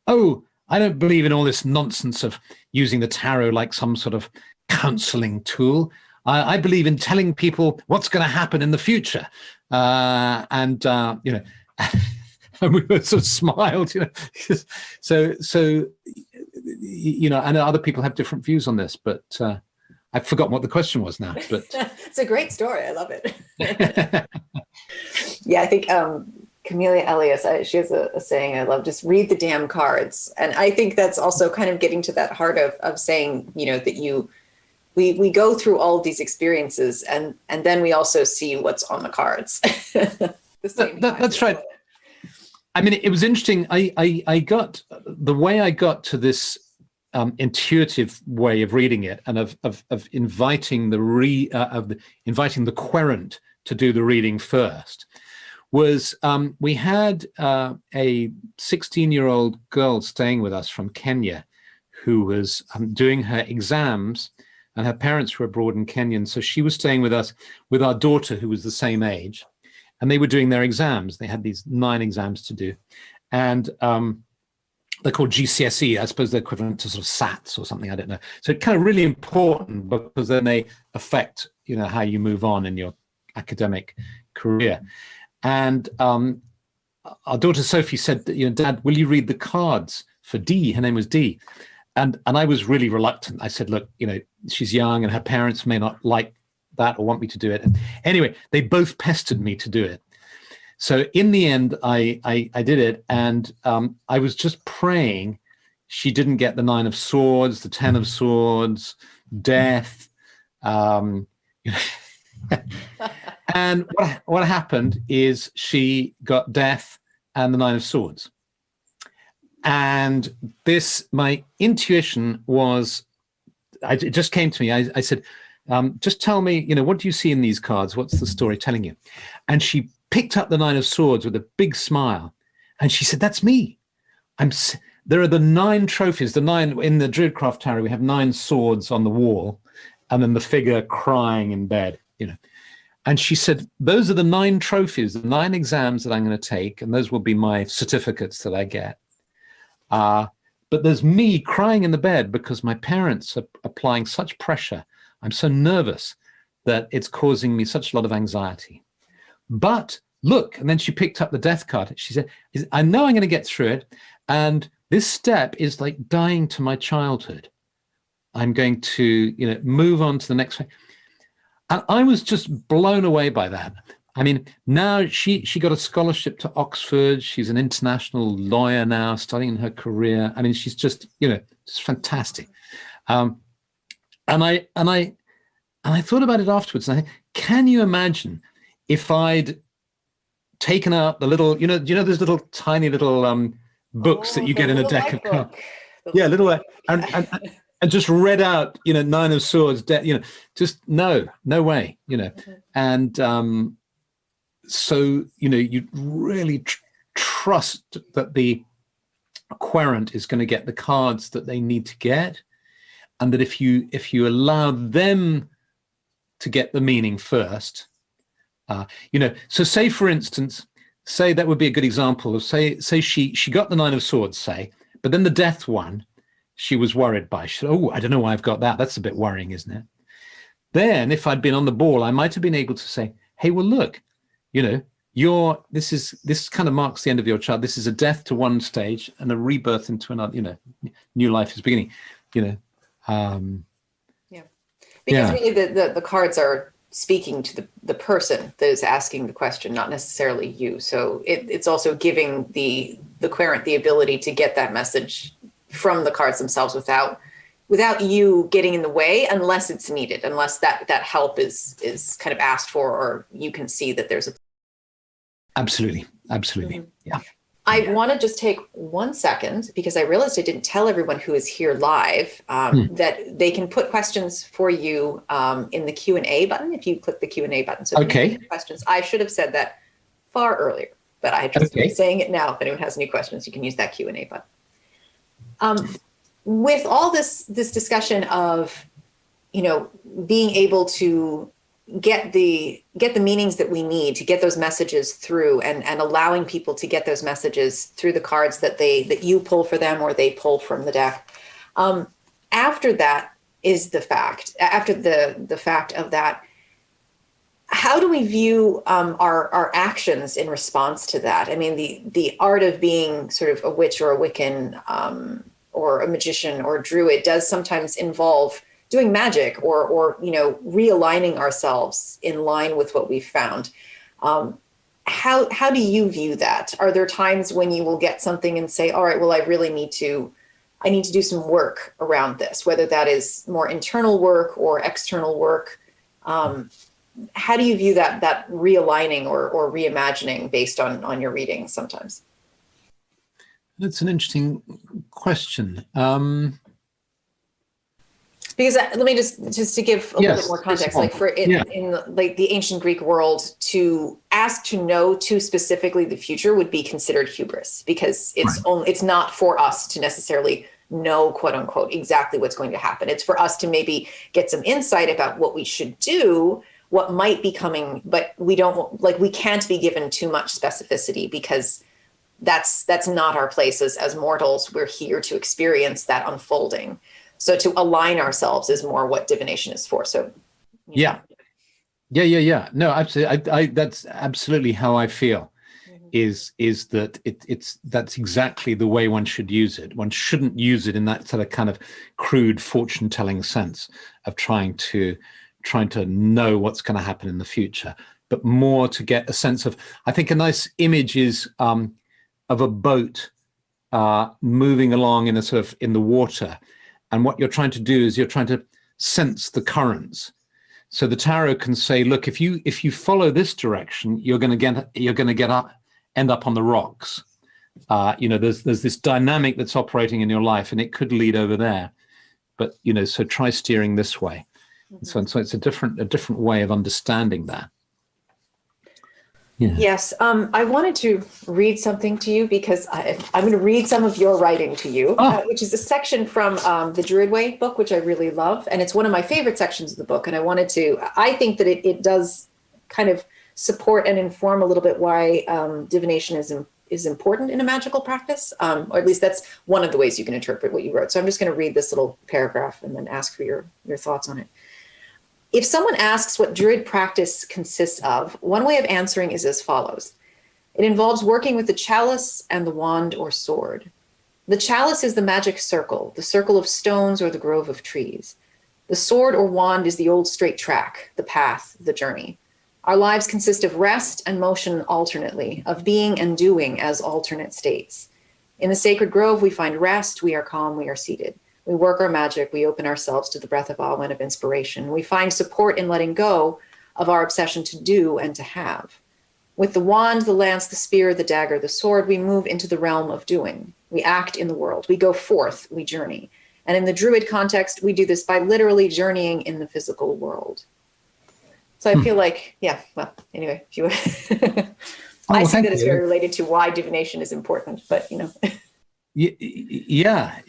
Speaker 3: "Oh, I don't believe in all this nonsense of using the tarot like some sort of counseling tool. I believe in telling people what's going to happen in the future." You know, and we both sort of smiled, you know. So you know, and other people have different views on this, but I've forgotten what the question was now. But
Speaker 2: it's a great story. I love it. Yeah, I think Camellia Elias, she has a saying I love: just read the damn cards. And I think that's also kind of getting to that heart of saying, you know, that we go through all of these experiences, and then we also see what's on the cards.
Speaker 3: That's right. I mean, it was interesting. I got the way I got to this intuitive way of reading it, and of inviting inviting the querent to do the reading first, was we had a 16-year-old girl staying with us from Kenya who was doing her exams, and her parents were abroad in Kenya, and so she was staying with us with our daughter, who was the same age. And they were doing their exams. They had these 9 exams to do. And they're called GCSE. I suppose they're equivalent to sort of SATs or something. I don't know. So it's kind of really important, because then they affect, you know, how you move on in your academic career. And our daughter Sophie said, you know, "Dad, will you read the cards for Dee?" Her name was Dee. And I was really reluctant. I said, "Look, you know, she's young and her parents may not like that or want me to do it." And anyway, they both pestered me to do it. So in the end, I did it, and I was just praying she didn't get the 9 of Swords, the 10 of Swords, death. And what happened is she got death and the 9 of Swords. And my intuition was, it just came to me. I said, "Just tell me, you know, what do you see in these cards? What's the story telling you?" And she picked up the 9 of Swords with a big smile, and she said, "That's me. There are the 9 trophies. The 9 in the Druidcraft Tarot. We have 9 swords on the wall, and then the figure crying in bed, you know." And she said, "Those are the 9 trophies, the 9 exams that I'm going to take, and those will be my certificates that I get. But there's me crying in the bed because my parents are applying such pressure. I'm so nervous that it's causing me such a lot of anxiety. But look," and then she picked up the death card. She said, "I know I'm going to get through it. And this step is like dying to my childhood. I'm going to, you know, move on to the next thing." And I was just blown away by that. I mean, now she got a scholarship to Oxford. She's an international lawyer now, studying her career. I mean, she's just, you know, just fantastic. And I thought about it afterwards. And I think, can you imagine if I'd taken out the little, you know those little tiny little books that you get in a deck of cards? Yeah, little, and just read out, you know, 9 of Swords, you know, just no way, you know. And so, you know, you really trust that the querent is going to get the cards that they need to get, and that if you allow them to get the meaning first, you know. So say, for instance, say that would be a good example of, say she got the 9 of Swords, say, but then the death one, she was worried by. She said, "Oh, I don't know why I've got that. That's a bit worrying, isn't it?" Then if I'd been on the ball, I might have been able to say, "Hey, well, look, you know, this kind of marks the end of your child. This is a death to one stage and a rebirth into another, you know, new life is beginning," you know.
Speaker 2: Yeah. Because really the cards are speaking to the person that is asking the question, not necessarily you. So it's also giving the querent the ability to get that message from the cards themselves without without you getting in the way, unless it's needed, unless that help is kind of asked for, or you can see that there's a.
Speaker 3: Absolutely. Yeah.
Speaker 2: I want to just take 1 second, because I realized I didn't tell everyone who is here live that they can put questions for you in the Q&A button, if you click the Q&A button. So if you have questions, I should have said that far earlier, but I just saying it now. If anyone has any questions, you can use that Q&A button. With all this discussion of, being able to get the meanings that we need to get those messages through, and allowing people to get those messages through the cards that you pull for them or they pull from the deck. After that is the fact. After the fact of that, how do we view our actions in response to that? I mean, the art of being sort of a witch or a Wiccan or a magician or a druid does sometimes involve doing magic or realigning ourselves in line with what we've found. How do you view that? Are there times when you will get something and say, all right, well, I need to do some work around this, whether that is more internal work or external work? How do you view that realigning or reimagining based on your readings sometimes?
Speaker 3: That's an interesting question.
Speaker 2: Because let me just to give a little bit more context, like in like the ancient Greek world, to ask to know too specifically the future would be considered hubris, because it's not for us to necessarily know, quote unquote, exactly what's going to happen. It's for us to maybe get some insight about what we should do, what might be coming, but we can't be given too much specificity, because that's not our place as mortals. We're here to experience that unfolding. So to align ourselves is more what divination is for. So
Speaker 3: yeah. No, absolutely. That's absolutely how I feel. Is that that's exactly the way one should use it. One shouldn't use it in that sort of kind of crude fortune telling sense of trying to know what's going to happen in the future, but more to get a sense of. I think a nice image is of a boat moving along in the water. And what you're trying to do is you're trying to sense the currents. So the tarot can say, look, if you follow this direction, you're going to end up on the rocks. There's this dynamic that's operating in your life, and it could lead over there. But so try steering this way. So it's a different way of understanding that. Yeah.
Speaker 2: Yes, I wanted to read something to you, because I'm going to read some of your writing to you, which is a section from the Druidry book, which I really love. And it's one of my favorite sections of the book. And I think that it does kind of support and inform a little bit why divination is important in a magical practice, or at least that's one of the ways you can interpret what you wrote. So I'm just going to read this little paragraph and then ask for your thoughts on it. If someone asks what Druid practice consists of, one way of answering is as follows. It involves working with the chalice and the wand or sword. The chalice is the magic circle, the circle of stones or the grove of trees. The sword or wand is the old straight track, the path, the journey. Our lives consist of rest and motion alternately, of being and doing as alternate states. In the sacred grove, we find rest, we are calm, we are seated. We work our magic, we open ourselves to the breath of awe and of inspiration. We find support in letting go of our obsession to do and to have. With the wand, the lance, the spear, the dagger, the sword, we move into the realm of doing. We act in the world. We go forth, we journey. And in the Druid context, we do this by literally journeying in the physical world. So I feel like, anyway, if you I see that it's very related to why divination is important, but
Speaker 3: Yeah,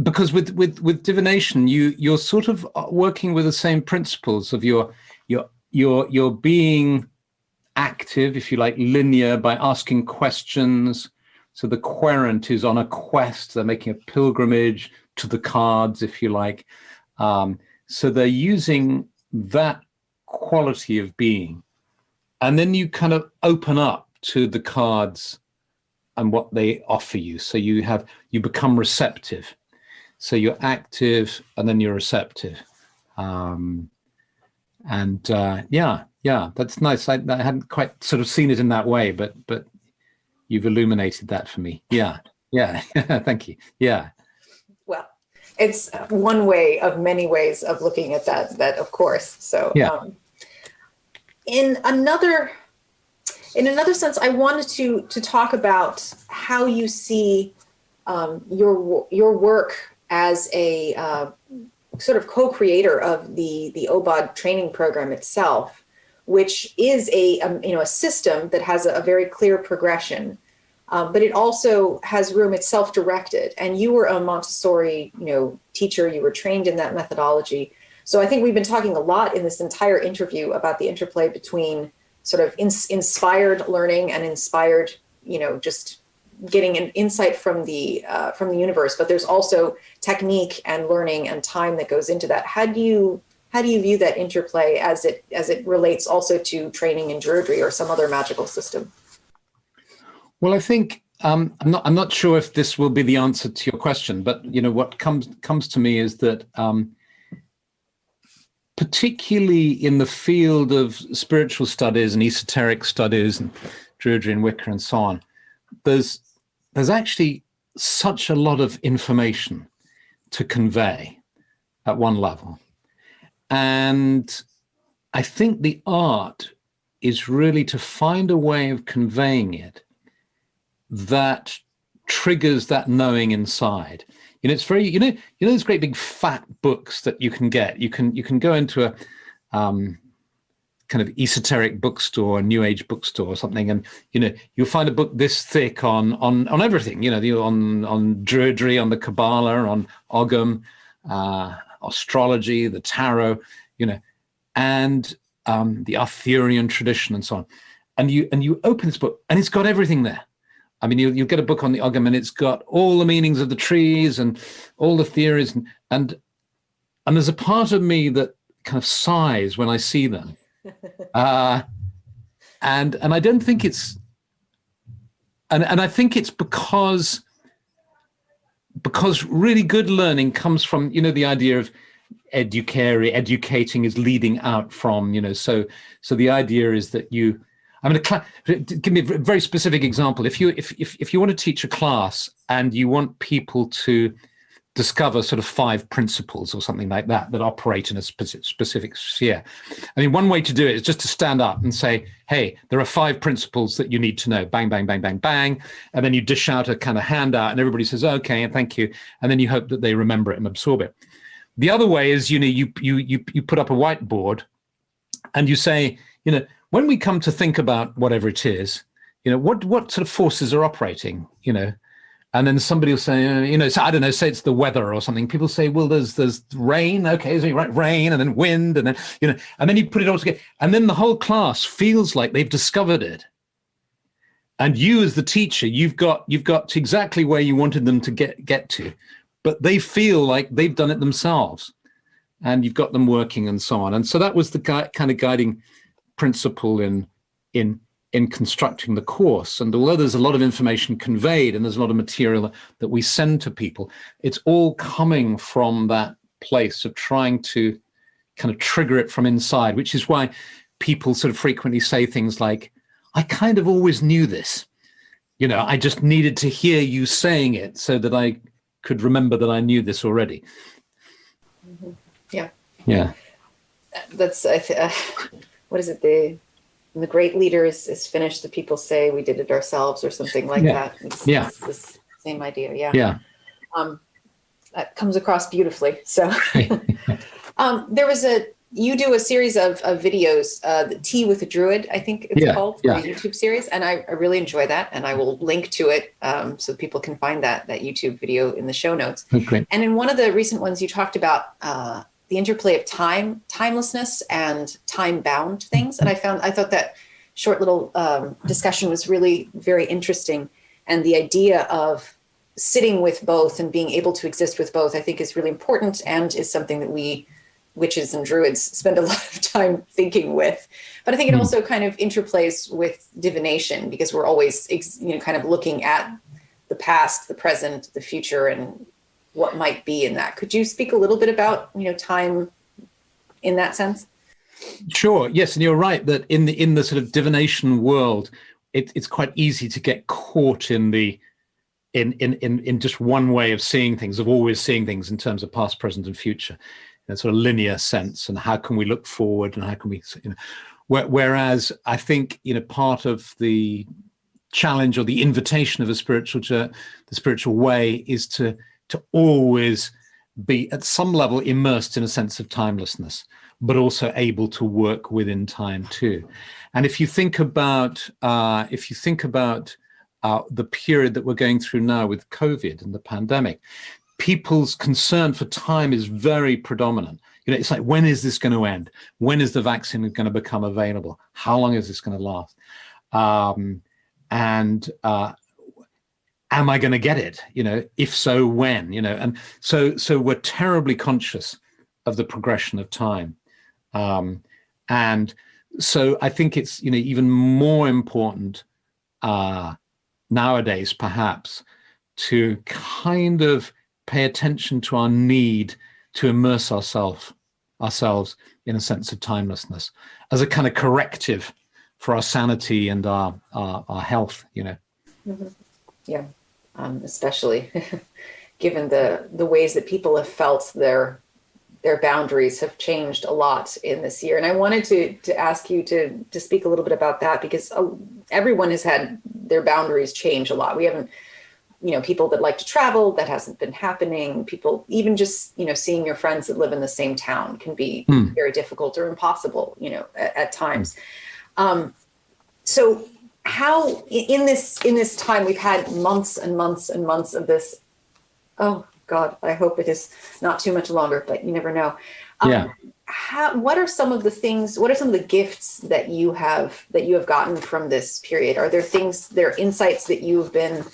Speaker 3: because with divination, you're sort of working with the same principles of you're being active, if you like, linear by asking questions. So the querent is on a quest; they're making a pilgrimage to the cards, if you like. So they're using that quality of being, and then you kind of open up to the cards and what they offer you. So you become receptive. So you're active and then you're receptive. That's nice. I hadn't quite sort of seen it in that way, but you've illuminated that for me. Yeah. Yeah. Thank you. Yeah.
Speaker 2: Well, it's one way of many ways of looking at that of course. So
Speaker 3: Yeah.
Speaker 2: in another sense, I wanted to talk about how you see your work as a sort of co-creator of the OBOD training program itself, which is a system that has a very clear progression, but it also has room. It's self-directed, and you were a Montessori teacher. You were trained in that methodology. So I think we've been talking a lot in this entire interview about the interplay between sort of inspired learning and inspired, just getting an insight from the universe. But there's also technique and learning and time that goes into that. How do you view that interplay as it relates also to training in Druidry or some other magical system?
Speaker 3: Well, I think I'm not sure if this will be the answer to your question, but what comes to me is that particularly in the field of spiritual studies and esoteric studies and Druidry and Wicca and so on, there's actually such a lot of information to convey at one level. And I think the art is really to find a way of conveying it that triggers that knowing inside. It's very, those great big fat books that you can get. You can go into a kind of esoteric bookstore, New Age bookstore or something, and you'll find a book this thick on everything. On Druidry, on the Kabbalah, on Ogham, astrology, the tarot, and the Arthurian tradition and so on. And you open this book, and it's got everything there. I mean, you'll get a book on the Ogham, and it's got all the meanings of the trees and all the theories, and there's a part of me that kind of sighs when I see them, and I don't think it's, and I think it's because really good learning comes from the idea of educating is leading out from so the idea is that you. I'm going to give me a very specific example. If you want to teach a class and you want people to discover sort of 5 principles or something like that operate in a specific sphere, I mean, one way to do it is just to stand up and say, hey, there are 5 principles that you need to know. Bang, bang, bang, bang, bang. And then you dish out a kind of handout and everybody says, okay, and thank you. And then you hope that they remember it and absorb it. The other way is, you put up a whiteboard and you say, when we come to think about whatever it is, what sort of forces are operating, and then somebody will say, so I don't know, say it's the weather or something. People say, well, there's rain. Okay, so you write rain and then wind and then, and then you put it all together. And then the whole class feels like they've discovered it. And you as the teacher, you've got to exactly where you wanted them to get to, but they feel like they've done it themselves and you've got them working and so on. And so that was the kind of guiding principle in constructing the course. And although there's a lot of information conveyed and there's a lot of material that we send to people, it's all coming from that place of trying to kind of trigger it from inside, which is why people sort of frequently say things like, I kind of always knew this, I just needed to hear you saying it so that I could remember that I knew this already.
Speaker 2: Mm-hmm. Yeah.
Speaker 3: Yeah.
Speaker 2: That's, what is it? The great leader is finished, the people say we did it ourselves or something like that. It's this same idea. Yeah.
Speaker 3: Yeah.
Speaker 2: That comes across beautifully. So you do a series of videos, the Tea with a Druid, I think it's called, a YouTube series. And I really enjoy that. And I will link to it so people can find that YouTube video in the show notes.
Speaker 3: Okay.
Speaker 2: And in one of the recent ones, you talked about the interplay of timelessness and time-bound things. And I thought that short little discussion was really very interesting. And the idea of sitting with both and being able to exist with both, I think is really important and is something that we witches and druids spend a lot of time thinking with. But I think it also kind of interplays with divination, because we're always, kind of looking at the past, the present, the future, and what might be in that. Could you speak a little bit about, time in that sense?
Speaker 3: Sure. Yes. And you're right that in the sort of divination world, it's quite easy to get caught in the in just one way of seeing things, of always seeing things in terms of past, present, and future, in a sort of linear sense. And how can we look forward, and how can we, whereas I think, part of the challenge or the invitation of the spiritual way is to always be at some level immersed in a sense of timelessness, but also able to work within time too. And if you think about the period that we're going through now with COVID and the pandemic, people's concern for time is very predominant. It's like, when is this going to end? When is the vaccine going to become available? How long is this going to last? Am I going to get it? If so, when? And so we're terribly conscious of the progression of time. And so I think it's, even more important nowadays, perhaps, to kind of pay attention to our need to immerse ourselves in a sense of timelessness as a kind of corrective for our sanity and our health,
Speaker 2: Mm-hmm. Yeah, especially given the ways that people have felt their boundaries have changed a lot in this year. And I wanted to ask you to speak a little bit about that, because everyone has had their boundaries change a lot. We haven't, people that like to travel, that hasn't been happening. People, even just, seeing your friends that live in the same town can be very difficult or impossible, at times. So how, in this time, we've had months and months and months of this, oh God, I hope it is not too much longer, but you never know. What are some of the gifts that you have gotten from this period? Are there insights that you've been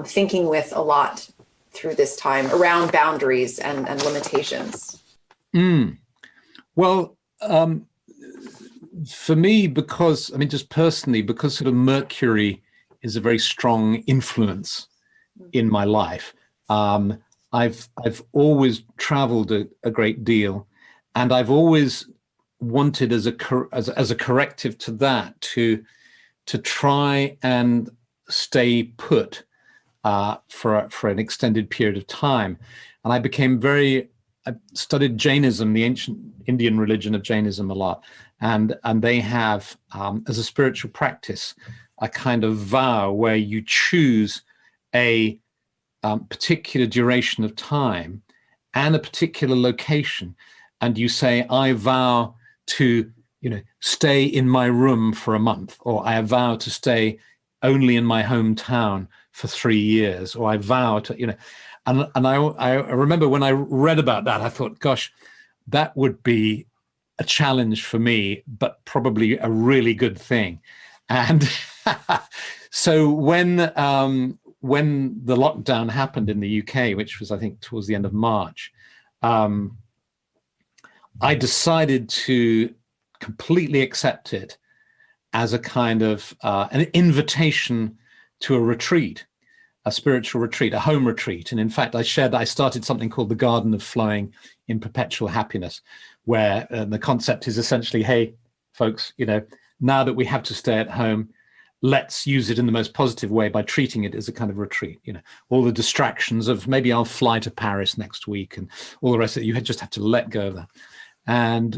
Speaker 2: thinking with a lot through this time around boundaries and limitations?
Speaker 3: Well, for me, just personally, because sort of Mercury is a very strong influence in my life, I've always traveled a great deal, and I've always wanted as a corrective to that to try and stay put for an extended period of time. And I studied Jainism, the ancient Indian religion of Jainism, a lot, and they have as a spiritual practice a kind of vow where you choose a particular duration of time and a particular location, and you say, I vow to stay in my room for a month, or I vow to stay only in my hometown for 3 years, or I vow to, and I remember when I read about that, I thought, gosh, that would be a challenge for me, but probably a really good thing. And so when the lockdown happened in the UK, which was, I think, towards the end of March, I decided to completely accept it as a kind of an invitation to a retreat, a spiritual retreat, a home retreat. And in fact, I started something called the Garden of Flowing in Perpetual Happiness, where the concept is essentially, hey, folks, now that we have to stay at home, let's use it in the most positive way by treating it as a kind of retreat. All the distractions of maybe I'll fly to Paris next week and all the rest of it, you just have to let go of that. And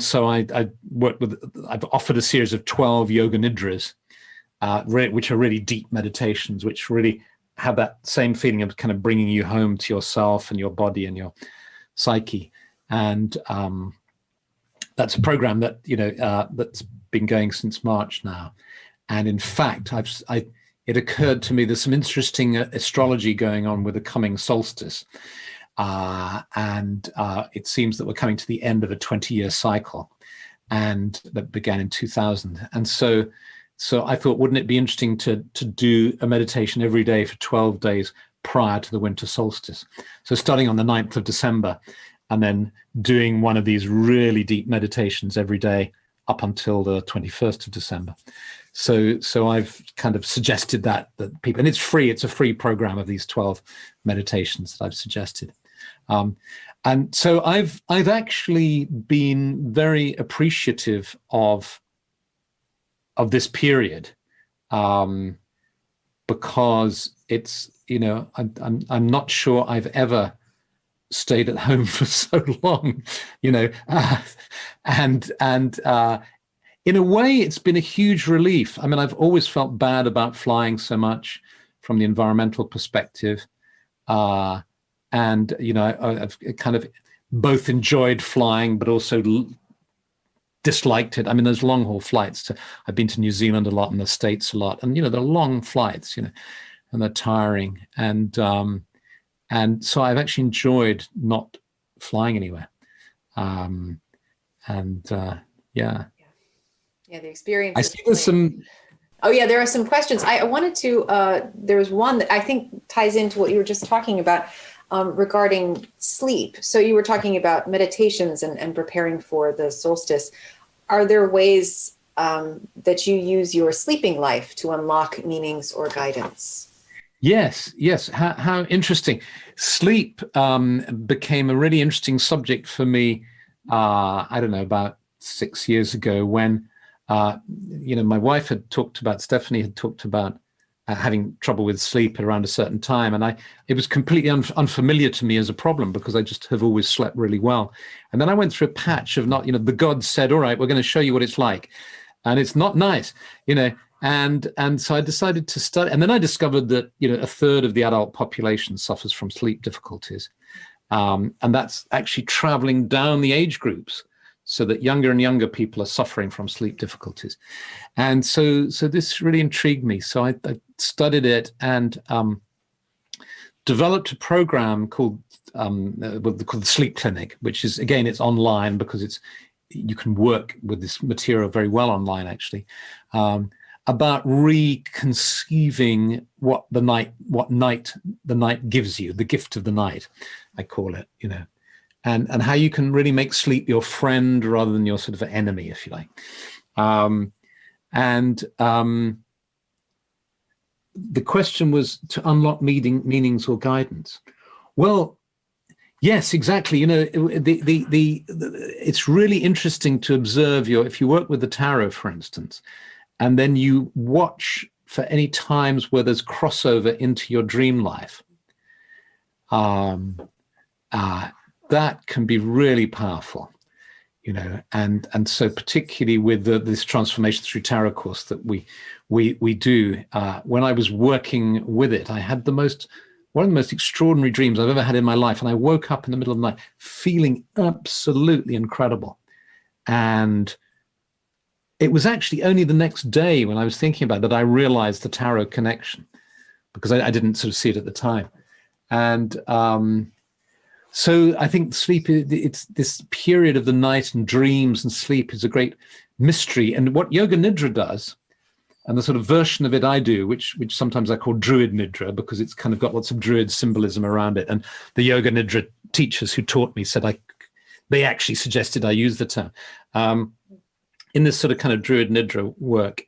Speaker 3: so I worked I've offered a series of 12 yoga nidras, which are really deep meditations, which really have that same feeling of kind of bringing you home to yourself and your body and your psyche. And that's a program that that's been going since March now. And in fact, it occurred to me there's some interesting astrology going on with the coming solstice. And it seems that we're coming to the end of a 20-year cycle, and that began in 2000. And so I thought, wouldn't it be interesting to do a meditation every day for 12 days prior to the winter solstice? So starting on the 9th of December, and then doing one of these really deep meditations every day up until the 21st of December. So I've kind of suggested that people, and it's free. It's a free program of these 12 meditations that I've suggested. And so I've actually been very appreciative of this period, because it's, I'm not sure I've ever stayed at home for so long, and in a way, it's been a huge relief. I mean, I've always felt bad about flying so much from the environmental perspective. And, I've kind of both enjoyed flying, but also disliked it. I mean, those long haul flights. I've been to New Zealand a lot and the States a lot. And, they're long flights, and they're tiring. And so I've actually enjoyed not flying anywhere.
Speaker 2: Yeah, the experience.
Speaker 3: I see there's some.
Speaker 2: Oh yeah, there are some questions. I wanted to. There was one that I think ties into what you were just talking about regarding sleep. So you were talking about meditations and preparing for the solstice. Are there ways that you use your sleeping life to unlock meanings or guidance?
Speaker 3: Yes. How interesting. Sleep became a really interesting subject for me. I don't know, about 6 years ago when. My wife Stephanie had talked about having trouble with sleep at around a certain time. And it was completely unfamiliar to me as a problem because I just have always slept really well. And then I went through a patch of the gods said, all right, we're going to show you what it's like. And it's not nice, and so I decided to study. And then I discovered that, a third of the adult population suffers from sleep difficulties. And that's actually traveling down the age groups, so that younger and younger people are suffering from sleep difficulties. And so this really intrigued me. So I studied it and developed a program called the Sleep Clinic, which is, again, it's online because you can work with this material very well online, actually, about reconceiving what the night gives you, the gift of the night, I call it, and how you can really make sleep your friend rather than your sort of enemy, if you like. The question was to unlock meanings or guidance. Well, yes, exactly. It's really interesting to observe if you work with the tarot, for instance, and then you watch for any times where there's crossover into your dream life. That can be really powerful, and so particularly with this transformation through tarot course that we do. When I was working with it, I had one of the most extraordinary dreams I've ever had in my life, and I woke up in the middle of the night feeling absolutely incredible. And it was actually only the next day when I was thinking about that I realized the tarot connection, because I didn't sort of see it at the time. And so I think sleep, it's this period of the night, and dreams and sleep is a great mystery. And what Yoga Nidra does, and the sort of version of it I do, which sometimes I call Druid Nidra, because it's kind of got lots of Druid symbolism around it. And the Yoga Nidra teachers who taught me said they actually suggested I use the term. In this sort of kind of Druid Nidra work,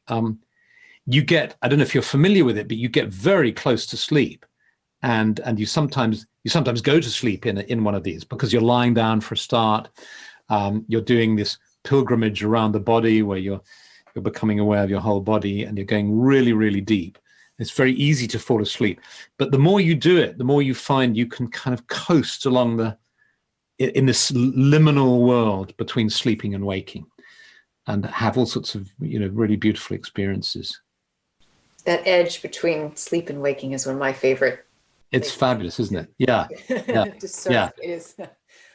Speaker 3: you get, I don't know if you're familiar with it, but you get very close to sleep. And you sometimes go to sleep in one of these because you're lying down for a start. You're doing this pilgrimage around the body where you're becoming aware of your whole body, and you're going really, really deep. It's very easy to fall asleep. But the more you do it, the more you find you can kind of coast along in this liminal world between sleeping and waking, and have all sorts of, really beautiful experiences.
Speaker 2: That edge between sleep and waking is one of my favorite.
Speaker 3: It's fabulous, isn't it? Yeah.
Speaker 2: It is.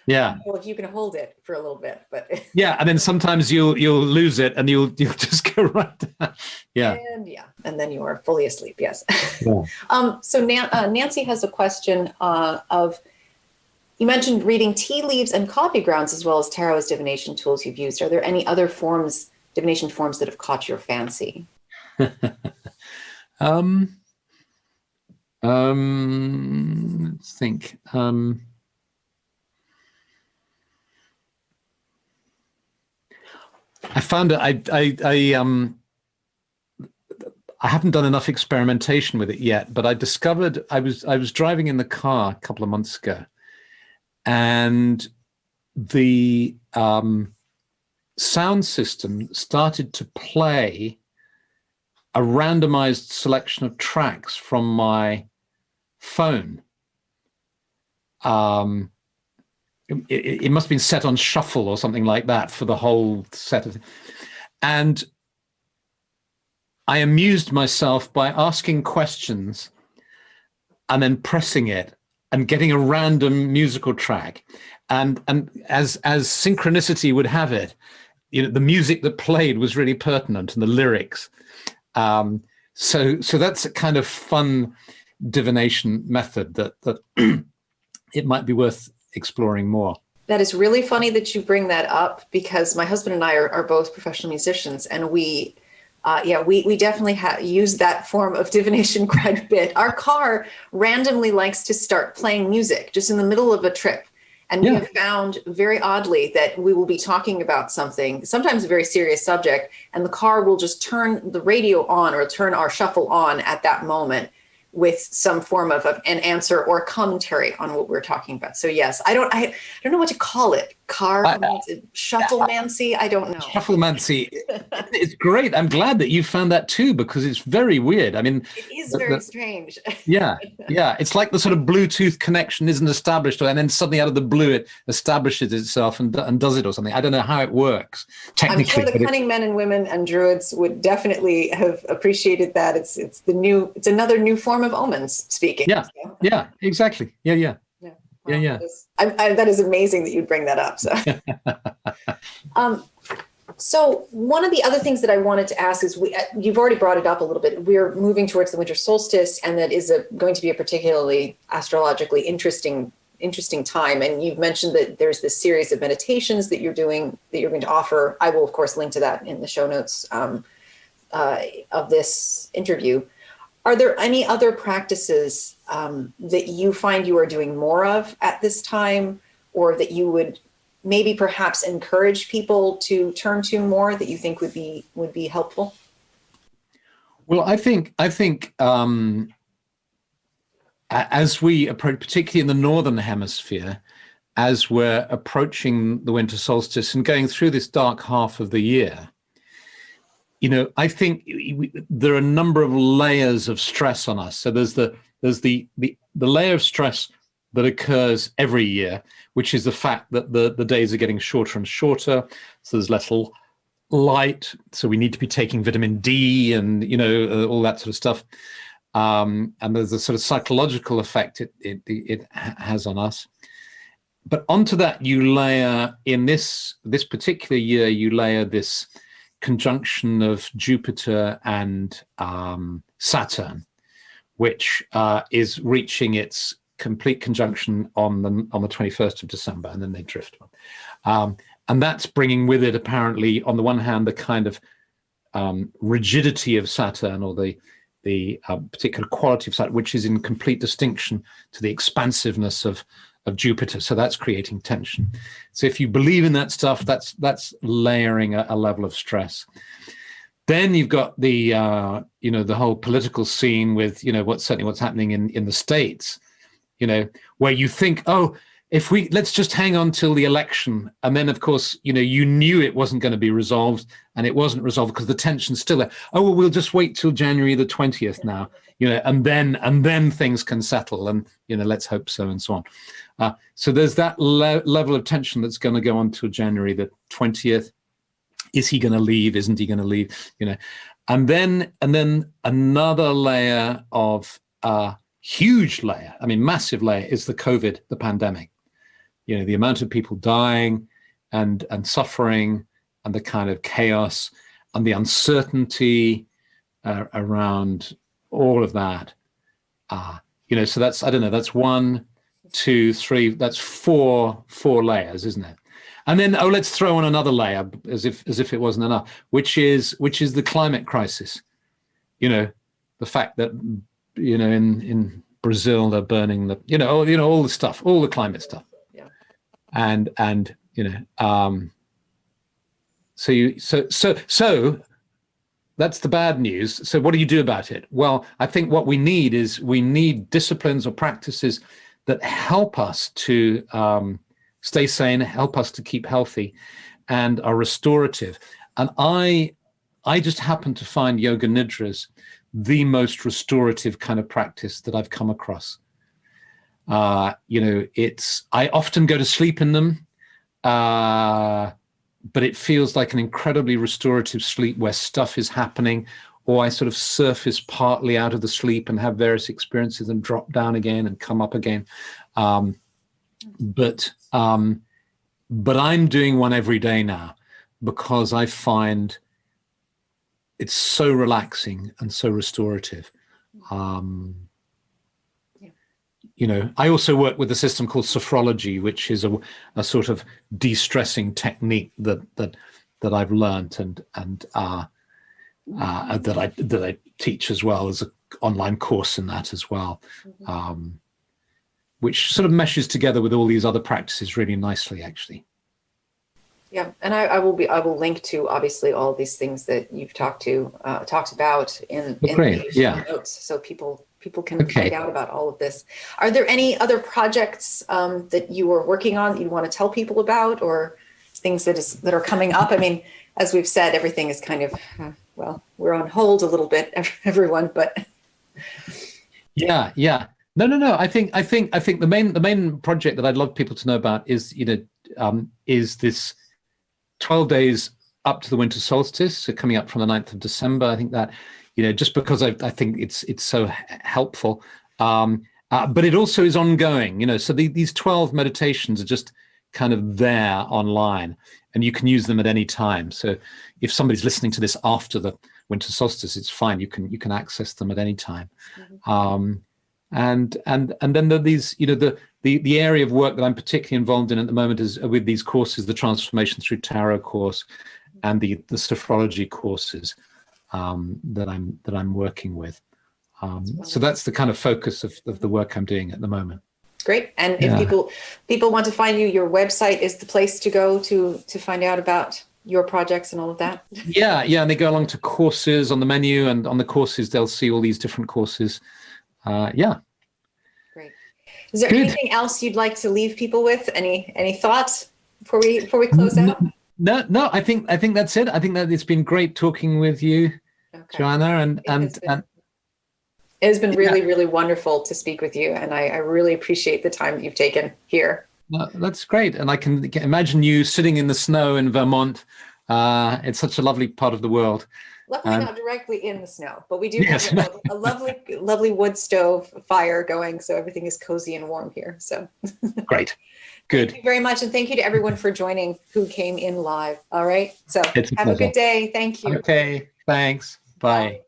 Speaker 3: Yeah.
Speaker 2: Well, if you can hold it for a little bit, but
Speaker 3: yeah, and then sometimes you'll lose it, and you'll just go right down. Yeah.
Speaker 2: And then you are fully asleep. Yes.
Speaker 3: Yeah.
Speaker 2: So Nancy has a question of, you mentioned reading tea leaves and coffee grounds as well as tarot as divination tools you've used. Are there any other divination forms that have caught your fancy?
Speaker 3: Let's think. I found that I haven't done enough experimentation with it yet, but I discovered I was driving in the car a couple of months ago, and the sound system started to play a randomized selection of tracks from my phone. It must have been set on shuffle or something like that for the whole set of, and I amused myself by asking questions and then pressing it and getting a random musical track. And as synchronicity would have it, the music that played was really pertinent, and the lyrics. So that's a kind of fun divination method that it might be worth exploring more.
Speaker 2: That is really funny that you bring that up, because my husband and I are both professional musicians, and we definitely use that form of divination quite a bit. Our car randomly likes to start playing music just in the middle of a trip. And we have found very oddly that we will be talking about something, sometimes a very serious subject, and the car will just turn the radio on or turn our shuffle on at that moment with some form of an answer or commentary on what we're talking about. So yes, I don't know what to call it. Shufflemancy? I don't know.
Speaker 3: Shufflemancy. It's great. I'm glad that you found that too, because it's very weird. I mean,
Speaker 2: it is very strange.
Speaker 3: Yeah. It's like the sort of Bluetooth connection isn't established, and then suddenly out of the blue it establishes itself and does it or something. I don't know how it works technically.
Speaker 2: I'm sure the cunning men and women and druids would definitely have appreciated that. It's another new form of omens speaking.
Speaker 3: Yeah.
Speaker 2: So.
Speaker 3: Yeah. Exactly. Yeah.
Speaker 2: Well,
Speaker 3: Yeah.
Speaker 2: That is amazing that you'd bring that up. So, so one of the other things that I wanted to ask is, you've already brought it up a little bit. We're moving towards the winter solstice, and that is going to be a particularly astrologically interesting time. And you've mentioned that there's this series of meditations that you're doing, that you're going to offer. I will, of course, link to that in the show notes of this interview. Are there any other practices that you find you are doing more of at this time, or that you would maybe perhaps encourage people to turn to more, that you think would be helpful?
Speaker 3: Well, I think as we approach, particularly in the Northern Hemisphere, as we're approaching the winter solstice and going through this dark half of the year, I think there are a number of layers of stress on us. So there's the layer of stress that occurs every year, which is the fact that the days are getting shorter and shorter. So there's less light. So we need to be taking vitamin D and, all that sort of stuff. And there's a sort of psychological effect it has on us. But onto that, you layer, in this particular year, you layer this conjunction of Jupiter and Saturn, which is reaching its complete conjunction on the 21st of December, and then they drift. And that's bringing with it, apparently, on the one hand, the kind of rigidity of Saturn, or the particular quality of Saturn, which is in complete distinction to the expansiveness of Jupiter. So that's creating tension. So if you believe in that stuff, that's layering a level of stress. Then you've got the the whole political scene with what's happening in the States, where you think, oh, let's just hang on till the election, and then of course you knew it wasn't going to be resolved, and it wasn't resolved because the tension's still there. Oh well, we'll just wait till January the 20th now, and then things can settle, and let's hope so, and so on. So there's that level of tension that's going to go on till January the 20th. Is he going to leave? Isn't he going to leave? And then another layer of huge layer, massive layer, is the COVID, the pandemic. The amount of people dying and suffering, and the kind of chaos and the uncertainty around all of that. So that's, I don't know, that's 1, 2, 3, that's four layers, isn't it? And then, let's throw on another layer, as if it wasn't enough, which is the climate crisis. The fact that in Brazil they're burning all the stuff, all the climate stuff.
Speaker 2: Yeah.
Speaker 3: And so that's the bad news. So what do you do about it? Well, I think what we need disciplines or practices that help us to stay sane, help us to keep healthy, and are restorative. And I I just happen to find yoga nidras the most restorative kind of practice that I've come across. I often go to sleep in them, but it feels like an incredibly restorative sleep where stuff is happening, or I sort of surface partly out of the sleep and have various experiences and drop down again and come up again. But I'm doing one every day now because I find it's so relaxing and so restorative. I also work with a system called sophrology, which is a sort of de-stressing technique that I've learned and that I teach as well as an online course in that as well, which sort of meshes together with all these other practices really nicely, actually.
Speaker 2: Yeah, and I will link to obviously all these things that you've talked about in the show notes, so people can find out about all of this. Are there any other projects that you are working on that you want to tell people about, or things that are coming up? I mean, as we've said, everything is kind of we're on hold a little bit, everyone, but
Speaker 3: yeah. No. I think the main project that I'd love people to know about is this 12 days up to the winter solstice, so coming up from the 9th of December. I think that, just because I think it's so helpful, but it also is ongoing, so these 12 meditations are just kind of there online, and you can use them at any time. So if somebody's listening to this after the winter solstice, it's fine. You can access them at any time. And then there are these, the area of work that I'm particularly involved in at the moment is with these courses, the Transformation Through Tarot course and the sophrology courses that I'm working with. So that's the kind of focus of the work I'm doing at the moment.
Speaker 2: Great. And if people want to find you, your website is the place to go to find out about your projects and all of that.
Speaker 3: Yeah. And they go along to courses on the menu, and on the courses, they'll see all these different courses.
Speaker 2: Great. Is there anything else you'd like to leave people with? Any thoughts before we close out?
Speaker 3: No. I think that's it. I think that it's been great talking with you, Joanna, and
Speaker 2: it has been really, really wonderful to speak with you, and I really appreciate the time that you've taken here.
Speaker 3: No, that's great, and I can imagine you sitting in the snow in Vermont. It's such a lovely part of the world.
Speaker 2: Luckily, not directly in the snow, but we do have a lovely wood stove fire going, so everything is cozy and warm here. So
Speaker 3: great, good.
Speaker 2: Thank you very much, and thank you to everyone for joining who came in live. All right, so have a good day. Thank you.
Speaker 3: Okay, thanks. Bye.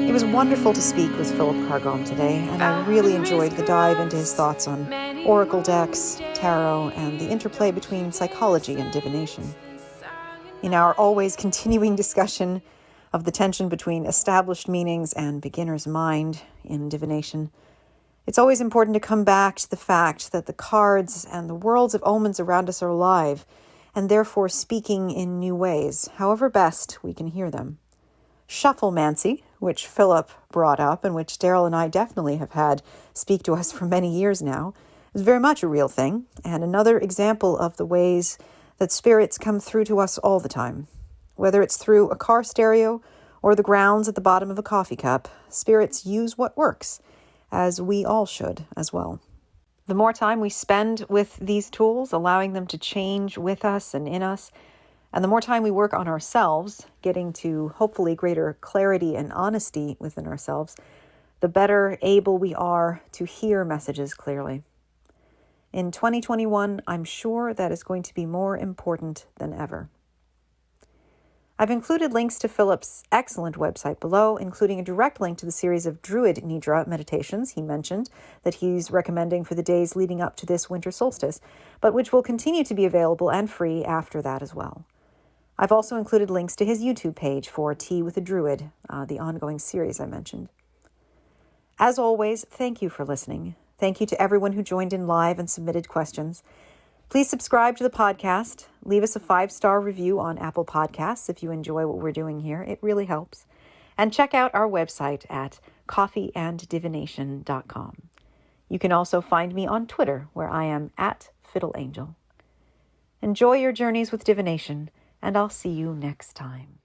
Speaker 4: It was wonderful to speak with Philip Carr-Gomm today, and I really enjoyed the dive into his thoughts on oracle decks, tarot, and the interplay between psychology and divination. In our always continuing discussion of the tension between established meanings and beginner's mind in divination, it's always important to come back to the fact that the cards and the worlds of omens around us are alive, and therefore speaking in new ways, however best we can hear them. Shufflemancy, which Philip brought up and which Daryl and I definitely have had speak to us for many years now, is very much a real thing, and another example of the ways that spirits come through to us all the time. Whether it's through a car stereo or the grounds at the bottom of a coffee cup, spirits use what works, as we all should as well. The more time we spend with these tools, allowing them to change with us and in us, and the more time we work on ourselves, getting to hopefully greater clarity and honesty within ourselves, the better able we are to hear messages clearly. In 2021, I'm sure that is going to be more important than ever. I've included links to Philip's excellent website below, including a direct link to the series of Druid Nidra meditations he mentioned that he's recommending for the days leading up to this winter solstice, but which will continue to be available and free after that as well. I've also included links to his YouTube page for Tea with a Druid, the ongoing series I mentioned. As always, thank you for listening. Thank you to everyone who joined in live and submitted questions. Please subscribe to the podcast. Leave us a 5-star review on Apple Podcasts if you enjoy what we're doing here. It really helps. And check out our website at coffeeanddivination.com. You can also find me on Twitter, where I am @FiddleAngel. Enjoy your journeys with divination, and I'll see you next time.